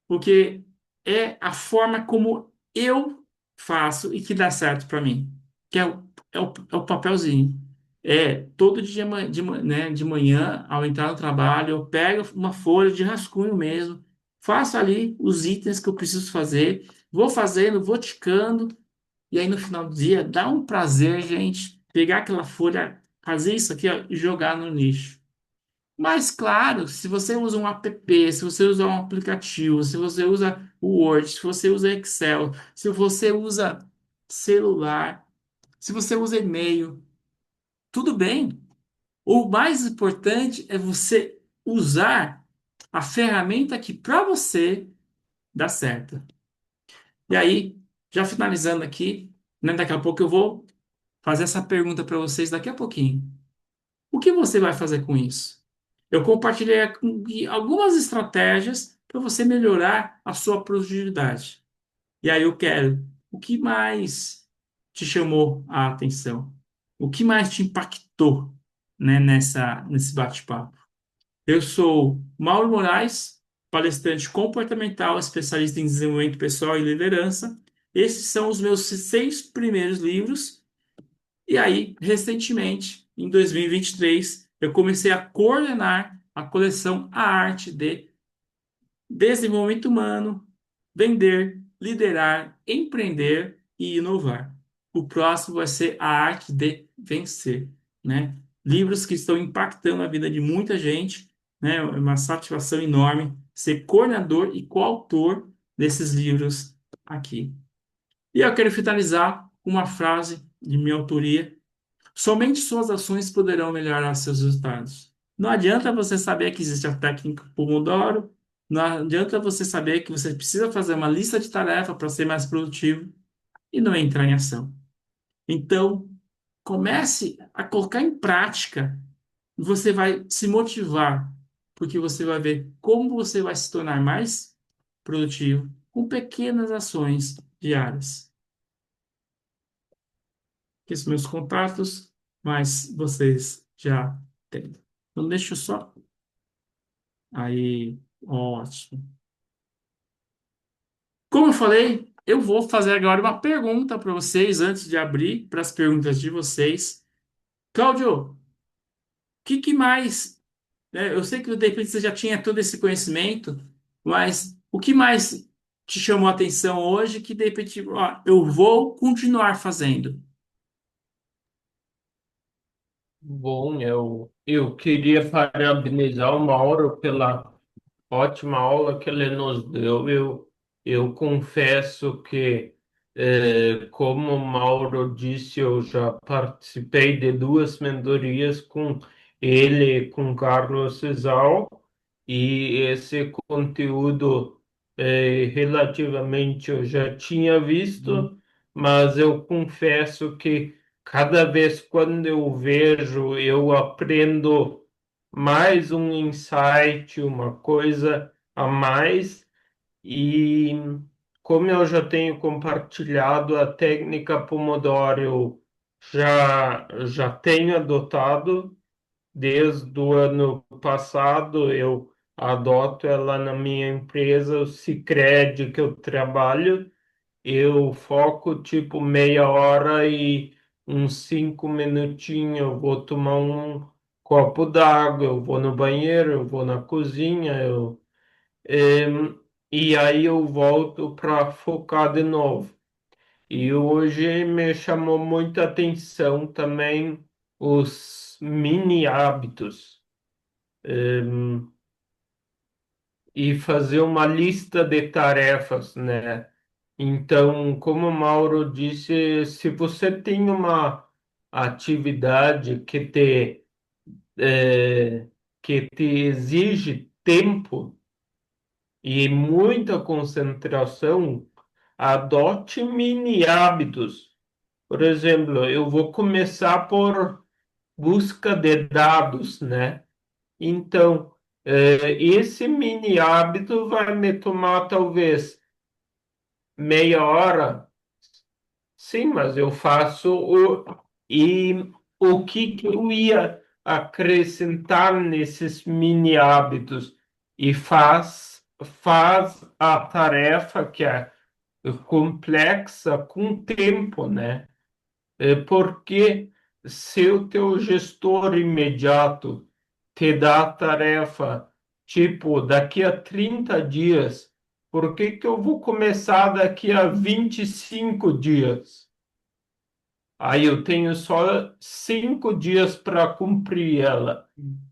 porque é a forma como eu faço e que dá certo para mim, que é o papelzinho. Todo dia né, de manhã, ao entrar no trabalho, eu pego uma folha de rascunho mesmo, faço ali os itens que eu preciso fazer, vou fazendo, vou ticando, e aí no final do dia dá um prazer, gente, pegar aquela folha, fazer isso aqui, ó, e jogar no lixo. Mas, claro, se você usa um app, se você usa um aplicativo, se você usa o Word, se você usa Excel, se você usa celular, se você usa e-mail, tudo bem. O mais importante é você usar a ferramenta que para você dá certo. E aí, já finalizando aqui, né, daqui a pouco eu vou fazer essa pergunta para vocês daqui a pouquinho. O que você vai fazer com isso? Eu compartilhei aqui algumas estratégias para você melhorar a sua produtividade. E aí eu quero, o que mais te chamou a atenção? O que mais te impactou, né, nesse bate-papo? Eu sou Mauro Moraes, palestrante comportamental, especialista em desenvolvimento pessoal e liderança. Esses são os meus 6 primeiros livros. E aí, recentemente, em 2023, eu comecei a coordenar a coleção A Arte de Desenvolvimento Humano, Vender, Liderar, Empreender e Inovar. O próximo vai ser A Arte de Vencer, né? Livros que estão impactando a vida de muita gente, né? É uma satisfação enorme ser coordenador e coautor desses livros aqui. E eu quero finalizar com uma frase de minha autoria: somente suas ações poderão melhorar seus resultados. Não adianta você saber que existe a técnica Pomodoro, não adianta você saber que você precisa fazer uma lista de tarefas para ser mais produtivo e não entrar em ação. Então, comece a colocar em prática, você vai se motivar, porque você vai ver como você vai se tornar mais produtivo com pequenas ações diárias. Aqui são meus contatos, mas vocês já têm. Então, deixa eu só. Aí, ótimo. Como eu falei, eu vou fazer agora uma pergunta para vocês antes de abrir para as perguntas de vocês. Cláudio, o que mais, né, eu sei que de repente você já tinha todo esse conhecimento, mas o que mais te chamou a atenção hoje que de repente, ó, eu vou continuar fazendo? Bom, eu queria parabenizar o Mauro pela ótima aula que ele nos deu. Eu confesso que, como o Mauro disse, eu já participei de duas mentorias com ele e com Carlos Cesal, e esse conteúdo, relativamente eu já tinha visto, mas eu confesso que cada vez quando eu vejo, eu aprendo mais um insight, uma coisa a mais. E como eu já tenho compartilhado a técnica Pomodoro, eu já tenho adotado desde o ano passado, eu adoto ela na minha empresa, o Sicredi que eu trabalho. Eu foco tipo meia hora e uns 5 minutinhos. Eu vou tomar um copo d'água, eu vou no banheiro, eu vou na cozinha, e aí eu volto para focar de novo. E hoje me chamou muita atenção também os mini hábitos, e fazer uma lista de tarefas, né? Então, como o Mauro disse, se você tem uma atividade que te exige tempo e muita concentração, adote mini hábitos. Por exemplo, eu vou começar por busca de dados, né? Então, esse mini hábito vai me tomar talvez meia hora. Sim, mas eu faço o. E o que eu ia acrescentar nesses mini hábitos? E faz a tarefa que é complexa com tempo, né? Porque se o teu gestor imediato te dá a tarefa, tipo, daqui a 30 dias, por que que eu vou começar daqui a 25 dias? Aí eu tenho só 5 dias para cumprir ela.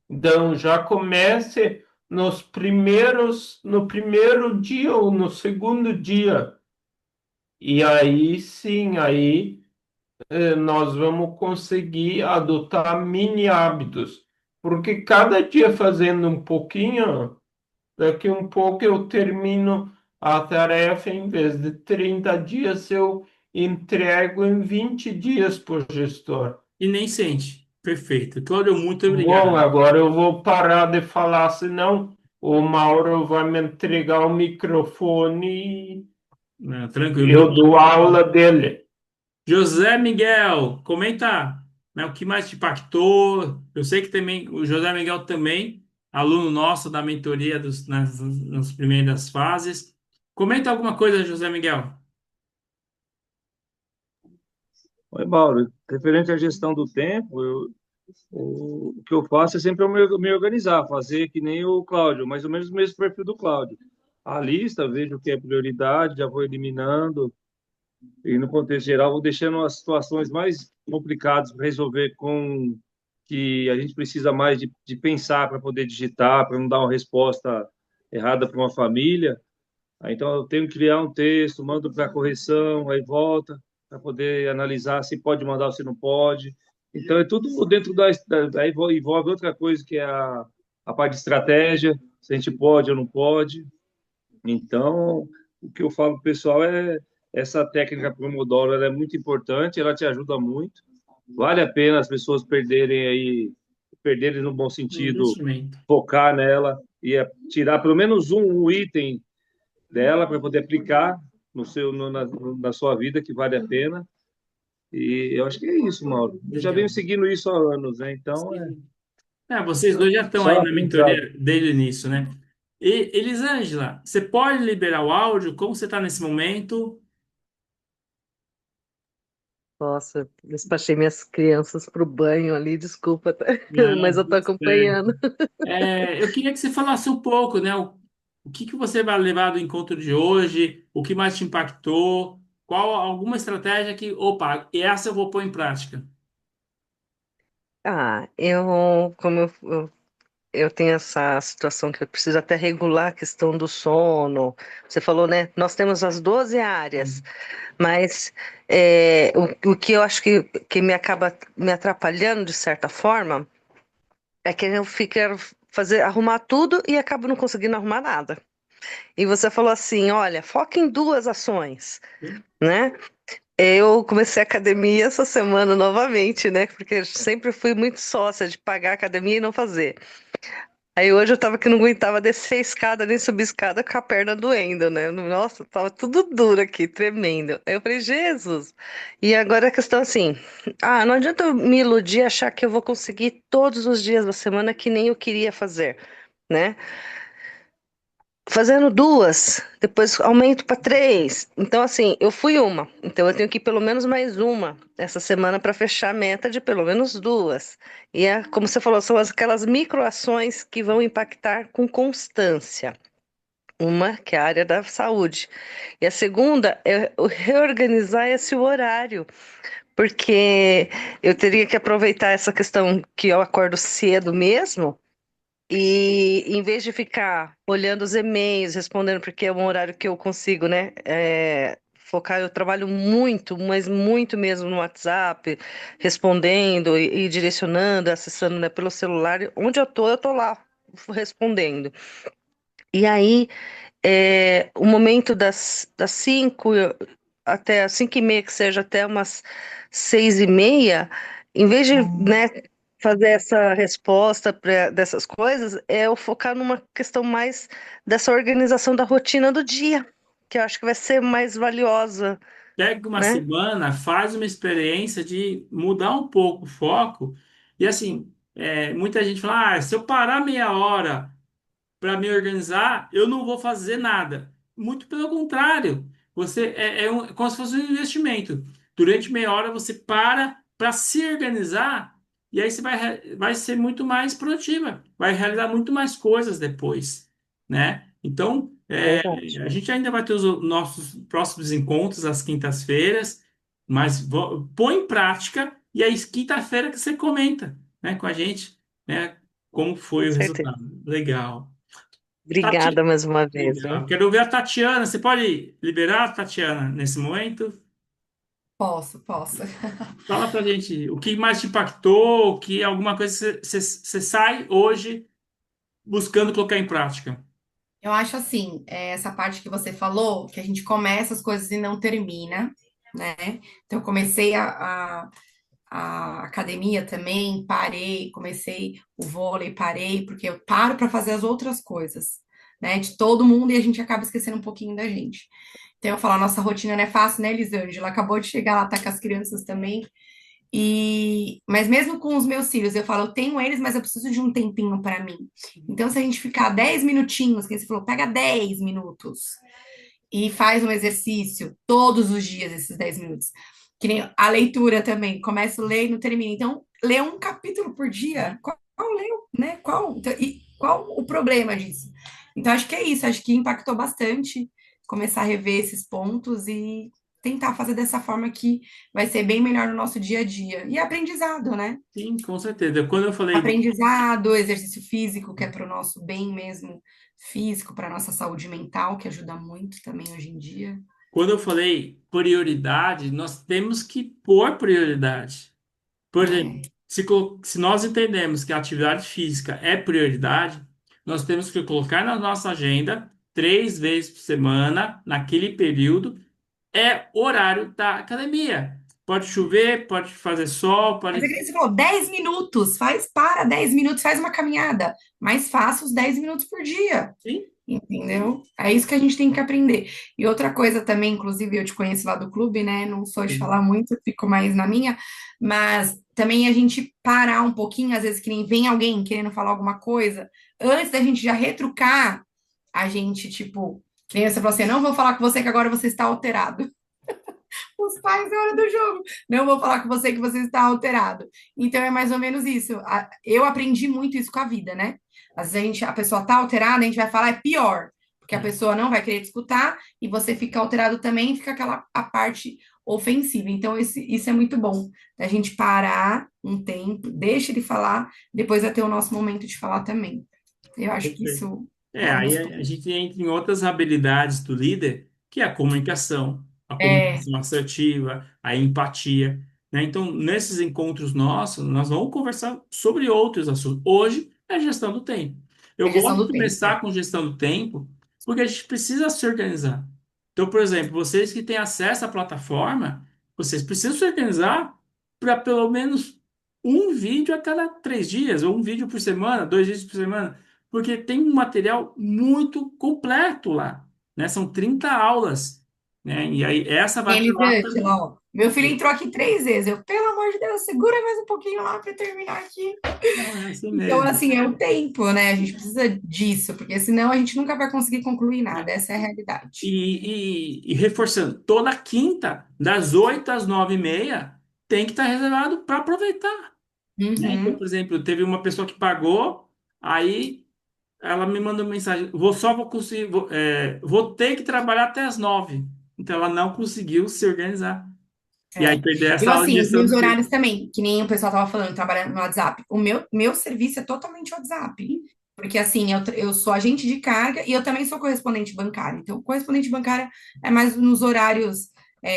Então já comece no primeiro dia ou no segundo dia. E aí sim, aí nós vamos conseguir adotar mini hábitos. Porque cada dia fazendo um pouquinho, daqui um pouco eu termino a tarefa, em vez de 30 dias, eu entrego em 20 dias para o gestor. E nem sente. Perfeito. Cláudio, muito Bom, obrigado. agora eu vou parar de falar, senão o Mauro vai me entregar o microfone Não, e tranquilo. eu dou aula dele. José Miguel, comenta, né, o que mais te impactou. Eu sei que também o José Miguel também, aluno nosso da mentoria nas primeiras fases. Comenta alguma coisa, José Miguel. Oi, Mauro, referente à gestão do tempo, o que eu faço é sempre eu me organizar, fazer que nem o Cláudio, mais ou menos o mesmo perfil do Cláudio. A lista, vejo o que é prioridade, já vou eliminando, e no contexto geral, vou deixando as situações mais complicadas para resolver com que a gente precisa mais de pensar para poder digitar, para não dar uma resposta errada para uma família. Aí, então, eu tenho que criar um texto, mando para correção, aí volta, para poder analisar se pode mandar ou se não pode. Então, é tudo dentro Aí envolve outra coisa, que é a parte de estratégia, se a gente pode ou não pode. Então, o que eu falo pro pessoal é essa técnica Pomodoro, ela é muito importante, ela te ajuda muito. Vale a pena as pessoas perderem no bom Um sentido, investimento. focar nela e tirar pelo menos um item dela para poder aplicar no seu, no, na, na sua vida, que vale a pena. E eu acho que é isso, Mauro. Eu já venho Legal. seguindo isso há anos, né? Então, Sim. Vocês dois já estão só aí na aprendizado. mentoria desde o início, né? E, Elisângela, você pode liberar o áudio? Como você está nesse momento? Nossa, despachei minhas crianças para o banho ali, desculpa, tá? Não, Mas eu tô tudo certo. acompanhando. Eu queria que você falasse um pouco, né? O que que você vai levar do encontro de hoje? O que mais te impactou? Qual alguma estratégia que, opa, essa eu vou pôr em prática? Eu tenho essa situação que eu preciso até regular a questão do sono. Você falou, né? Nós temos as 12 áreas, mas o que eu acho que me acaba me atrapalhando de certa forma é que eu fico arrumar tudo e acabo não conseguindo arrumar nada. E você falou assim, olha, foca em duas ações, né? Eu comecei a academia essa semana novamente, né? Porque eu sempre fui muito sócia de pagar a academia e não fazer. Aí hoje eu tava que não aguentava descer a escada, nem subir a escada com a perna doendo, né? Nossa, tava tudo duro aqui, tremendo. Aí eu falei, Jesus. E agora a questão assim, não adianta eu me iludir e achar que eu vou conseguir todos os dias da semana que nem eu queria fazer, né? Fazendo duas, depois aumento para três. Então, assim, eu fui uma. Então, eu tenho que ir pelo menos mais uma essa semana para fechar a meta de pelo menos duas. E como você falou, são aquelas microações que vão impactar com constância. Uma, que é a área da saúde. E a segunda é o reorganizar esse horário, porque eu teria que aproveitar essa questão que eu acordo cedo mesmo. E em vez de ficar olhando os e-mails, respondendo, porque é um horário que eu consigo, né? Focar, eu trabalho muito, mas muito mesmo no WhatsApp, respondendo e direcionando, acessando, né, pelo celular. Onde eu tô lá respondendo. E aí, o momento das 5 até as 5:30, que seja até umas 6:30, em vez de, né, fazer essa resposta dessas coisas, é eu focar numa questão mais dessa organização da rotina do dia, que eu acho que vai ser mais valiosa, Pega uma né? semana, faz uma experiência de mudar um pouco o foco. E assim, muita gente fala, se eu parar meia hora para me organizar, eu não vou fazer nada. Muito pelo contrário, você como se fosse um investimento. Durante meia hora você para se organizar e aí você vai ser muito mais produtiva, vai realizar muito mais coisas depois, né? Então, Verdade. a gente ainda vai ter os nossos próximos encontros às quintas-feiras, mas põe em prática e aí quinta-feira que você comenta, né, com a gente, né, como Com foi o certeza. resultado. Legal. Obrigada Tati... mais uma vez, Legal. viu? Quero ver a Tatiana. Você pode liberar a Tatiana nesse momento? Posso, posso. Fala pra gente o que mais te impactou, alguma coisa que você sai hoje buscando colocar em prática. Eu acho assim, essa parte que você falou, que a gente começa as coisas e não termina, né? Então, eu comecei a academia também, parei, comecei o vôlei, parei, porque eu paro para fazer as outras coisas, né, de todo mundo e a gente acaba esquecendo um pouquinho da gente. Então eu falo, a nossa rotina não é fácil, né, Elisângela? Acabou de chegar lá, tá com as crianças também. Mas mesmo com os meus filhos, eu falo, eu tenho eles, mas eu preciso de um tempinho para mim. Então, se a gente ficar 10 minutinhos, que você falou, pega 10 minutos e faz um exercício todos os dias, esses 10 minutos. Que nem a leitura também, começo a ler e não termino. Então, lê um capítulo por dia. Qual leu, né? Qual o problema disso? Então, acho que é isso, acho que impactou bastante começar a rever esses pontos e tentar fazer dessa forma que vai ser bem melhor no nosso dia a dia. E aprendizado, né? Sim, com certeza. Quando eu falei Aprendizado, exercício físico, que é para o nosso bem mesmo físico, para a nossa saúde mental, que ajuda muito também hoje em dia. Quando eu falei prioridade, nós temos que pôr prioridade. Por exemplo, É, se nós entendemos que a atividade física é prioridade, nós temos que colocar na nossa agenda 3 vezes por semana, naquele período, é horário da academia. Pode chover, pode fazer sol, mas é pode. que nem você falou, 10 minutos, para 10 minutos, faz uma caminhada, mas faça os 10 minutos por dia, Sim, entendeu? É isso que a gente tem que aprender. E outra coisa também, inclusive, eu te conheço lá do clube, né? Não sou de sim. falar muito, fico mais na minha, mas também a gente parar um pouquinho, às vezes que nem vem alguém querendo falar alguma coisa, antes da gente já retrucar, a gente, tipo, que nem você falou assim, não vou falar com você que agora você está alterado. Os pais na hora do jogo. Não vou falar com você que você está alterado. Então é mais ou menos isso. Eu aprendi muito isso com a vida, né? Às vezes a pessoa tá alterada, a gente vai falar é pior, porque a É, pessoa não vai querer te escutar e você fica alterado também, fica aquela a parte ofensiva. Então isso é muito bom. A gente parar um tempo, deixa ele falar, depois vai ter o nosso momento de falar também. Eu acho que perfeito. isso É, é um aí dos a pontos. gente entra em outras habilidades do líder, que é a É, comunicação assertiva, a empatia, né? Então, nesses encontros nossos, nós vamos conversar sobre outros assuntos. Hoje é gestão do tempo. Eu a gestão gosto de do tempo. começar com gestão do tempo, porque a gente precisa se organizar. Então, por exemplo, vocês que têm acesso à plataforma, vocês precisam se organizar para pelo menos um vídeo a cada 3 dias, ou um vídeo por semana, 2 vídeos por semana, porque tem um material muito completo lá, né? São 30 aulas, né? E aí essa vai para lá Elisângela, também. ó, meu filho entrou aqui 3 vezes. Eu, pelo amor de Deus, segura mais um pouquinho lá para terminar aqui. Não, é assim Então, mesmo. assim, é o tempo, né? A gente precisa disso, porque senão a gente nunca vai conseguir concluir nada. Né? Essa é a realidade. E reforçando, toda quinta, das 8 às 9h30, tem que estar reservado para aproveitar, né? Então, Uhum. por exemplo, teve uma pessoa que pagou, aí ela me mandou mensagem, vou conseguir, vou ter que trabalhar até às 9. Então, ela não conseguiu se organizar. E aí É. perdeu Eu, essa aula de assim, os gestão meus do tempo. horários também, que nem o pessoal tava falando, trabalhando no WhatsApp. O meu serviço é totalmente WhatsApp. Porque, assim, eu sou agente de carga e eu também sou correspondente bancária. Então, correspondente bancária é mais nos horários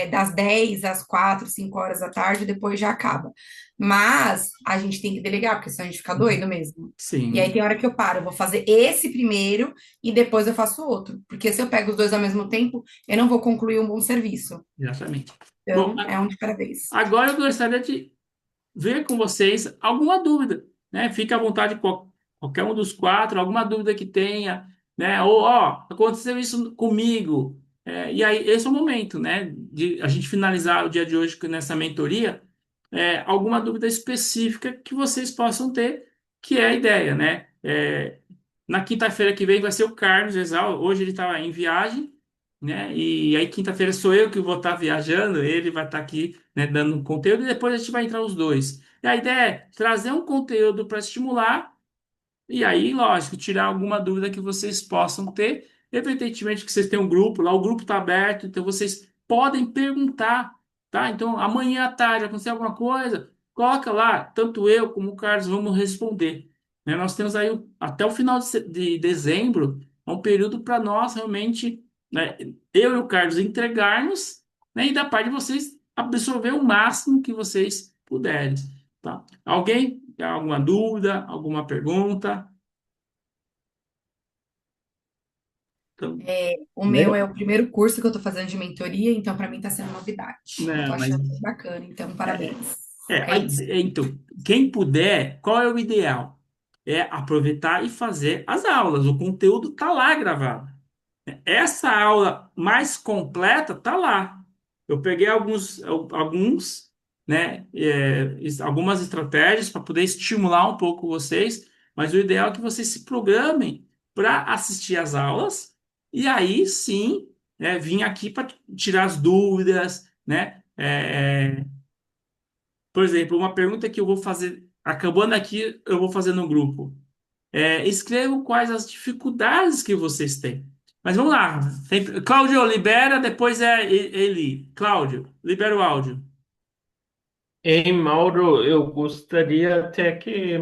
das 10 às 4, 5 horas da tarde, depois já acaba. Mas a gente tem que delegar, porque senão a gente fica doido mesmo. E aí Sim, tem hora que eu paro, eu vou fazer esse primeiro e depois eu faço o outro. Porque se eu pego os dois ao mesmo tempo, eu não vou concluir um bom serviço. exatamente. Bom, Então, é um de cada vez. agora eu gostaria de ver com vocês alguma dúvida, né? Fique à vontade, qualquer um dos quatro, alguma dúvida que tenha, né? Ou, ó, aconteceu isso comigo. E aí, esse é o momento, né? De a gente finalizar o dia de hoje nessa mentoria, alguma dúvida específica que vocês possam ter, que é a ideia, né? Na quinta-feira que vem vai ser o Carlos Exal, hoje ele está em viagem, né? E aí quinta-feira sou eu que vou estar viajando, ele vai estar aqui, né, dando um conteúdo e depois a gente vai entrar os dois. E a ideia é trazer um conteúdo para estimular e aí, lógico, tirar alguma dúvida que vocês possam ter. Evidentemente que vocês têm um grupo, lá o grupo está aberto, então vocês podem perguntar, tá? Então, amanhã à tarde acontecer alguma coisa, coloca lá, tanto eu como o Carlos vamos responder. Né? Nós temos aí até o final de dezembro, é um período para nós realmente, né, eu e o Carlos entregarmos, né, e da parte de vocês absorver o máximo que vocês puderem, tá? Alguém tem alguma dúvida, alguma pergunta? Então, O meu é eu, o primeiro curso que eu tô fazendo de mentoria, então para mim tá sendo novidade. Eu tô né, mas achando bem bacana, então é, parabéns. É isso. Então, quem puder, qual é o ideal? É aproveitar e fazer as aulas. O conteúdo está lá gravado. Essa aula mais completa está lá. Eu peguei né, algumas estratégias para poder estimular um pouco vocês, mas o ideal é que vocês se programem para assistir às aulas e aí sim, vir aqui para tirar as dúvidas, né? Por exemplo, uma pergunta que eu vou fazer, acabando aqui, eu vou fazer no grupo. Escrevam quais as dificuldades que vocês têm. Mas vamos lá. Cláudio, libera, depois é Eli. Cláudio, libera o áudio. Ei, Mauro, eu gostaria até que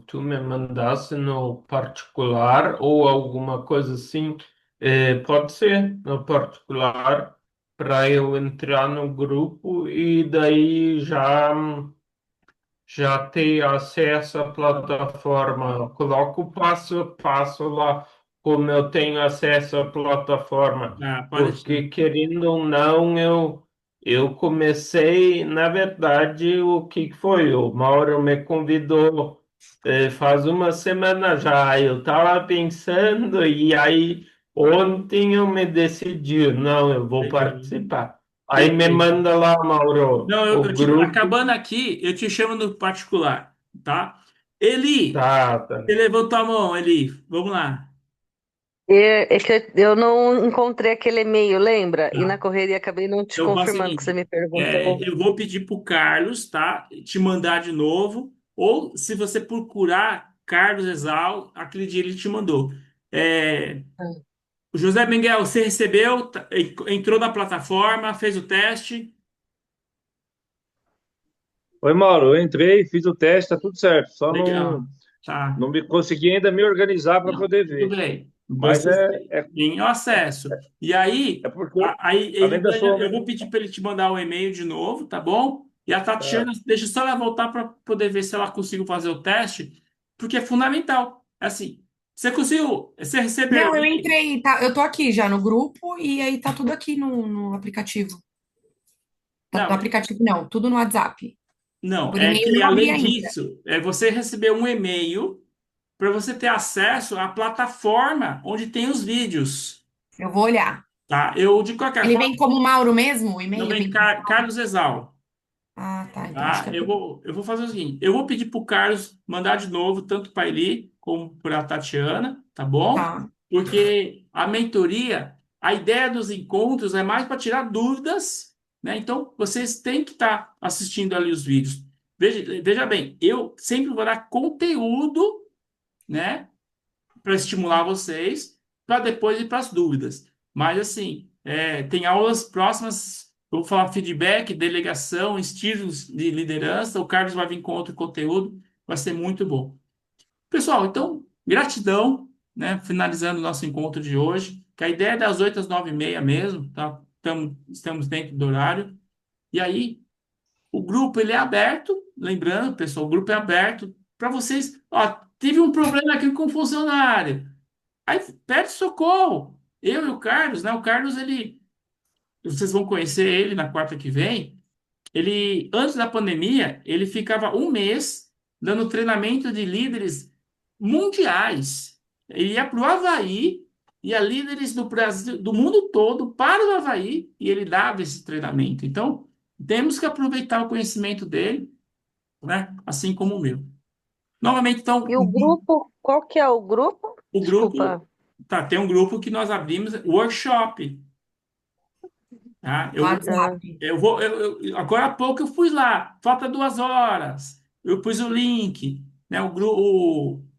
tu me mandasse no particular ou alguma coisa assim. Pode ser no particular para eu entrar no grupo e daí já ter acesso à plataforma. Coloco o passo a passo lá, como eu tenho acesso à plataforma, Ah, pode deixar. porque querendo ou não, eu comecei, na verdade, o que foi? O Mauro me convidou, faz uma semana já. Eu estava pensando, e aí ontem eu me decidi, não, eu vou Legal. participar. Aí me Perfeito. manda lá, Mauro, Não, o grupo. acabando aqui, eu te chamo no particular, tá? Eli, Tá, tá. você levantou a mão, Eli. Vamos lá. É que eu não encontrei aquele e-mail, lembra? E na Tá. correria acabei não te Eu faço o confirmando que você seguinte, me perguntou. eu vou pedir para o Carlos, tá? Te mandar de novo, ou se você procurar Carlos Exal, aquele dia ele te mandou. É, o José Miguel, você recebeu, entrou na plataforma, fez o teste? Oi, Mauro, eu entrei, fiz o teste, tá tudo certo. Só Legal. Tá. não me consegui ainda me organizar para Não, poder tudo ver. bem. Mas Vocês têm o acesso. E aí, é porque, aí ele além da ganha. sua. Eu vou pedir para ele te mandar o e-mail de novo, tá bom? E a Tá, Tatiana, deixa só ela voltar para poder ver se ela conseguiu fazer o teste, porque é fundamental. Assim, você conseguiu? Você recebeu o Não, eu e-mail? entrei, tá, eu tô aqui já no grupo e aí tá tudo aqui no aplicativo. Tá, Não, no aplicativo não, tudo no WhatsApp. não. Por É e-mail eu que não abri além ainda. disso, você recebeu um e-mail para você ter acesso à plataforma onde tem os vídeos, Eu vou olhar. tá? Eu, de qualquer Ele forma, vem como Mauro mesmo? O não e-mail vem vem como... Carlos Exal. Ah, tá, então acho Tá? que é por isso. Eu vou fazer o seguinte: eu vou pedir para o Carlos mandar de novo, tanto para ele como para a Tatiana, tá bom? Tá. Porque a mentoria, a ideia dos encontros é mais para tirar dúvidas, né? Então, vocês têm que estar assistindo ali os vídeos. Veja bem, eu sempre vou dar conteúdo, né? Para estimular vocês, para depois ir para as dúvidas. Mas, assim, tem aulas próximas, eu vou falar feedback, delegação, estilos de liderança, o Carlos vai vir com outro conteúdo, vai ser muito bom. Pessoal, então, gratidão, né? Finalizando o nosso encontro de hoje, que a ideia é das 8 às 9h30 mesmo, tá? Estamos dentro do horário. E aí, o grupo ele é aberto, lembrando, pessoal, o grupo é aberto para vocês. Ó, tive um problema aqui com o funcionário. Aí pede socorro. Eu e o Carlos, né? O Carlos, vocês vão conhecer ele na quarta que vem. Ele, antes da pandemia, ele ficava um mês dando treinamento de líderes mundiais. Ele ia para o Havaí, ia líderes do Brasil, do mundo todo para o Havaí e ele dava esse treinamento. Então, temos que aproveitar o conhecimento dele, né? Assim como o meu. Novamente, então, E o grupo, qual que é o grupo? o grupo, Desculpa. tá, tem um grupo que nós abrimos, workshop. Tá? Ah, Agora há pouco eu fui lá, falta 2 horas. Eu pus o link, né?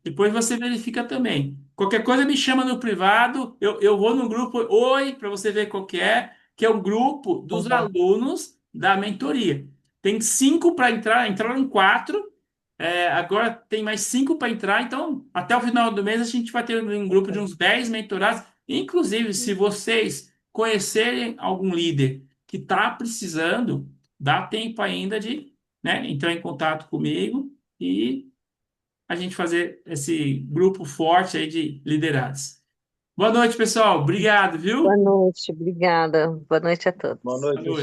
Depois você verifica também. Qualquer coisa me chama no privado, eu vou no grupo Oi, para você ver qual que é o grupo tá dos bom. alunos da mentoria. Tem 5 para entrar, entraram 4. Agora tem mais 5 para entrar, então até o final do mês a gente vai ter um grupo de uns 10 mentorados. Inclusive, se vocês conhecerem algum líder que está precisando, dá tempo ainda de, né, entrar em contato comigo e a gente fazer esse grupo forte aí de liderados. Boa noite, pessoal. Obrigado, Boa viu? noite, obrigada. Boa noite a boa todos. noite, Boa noite.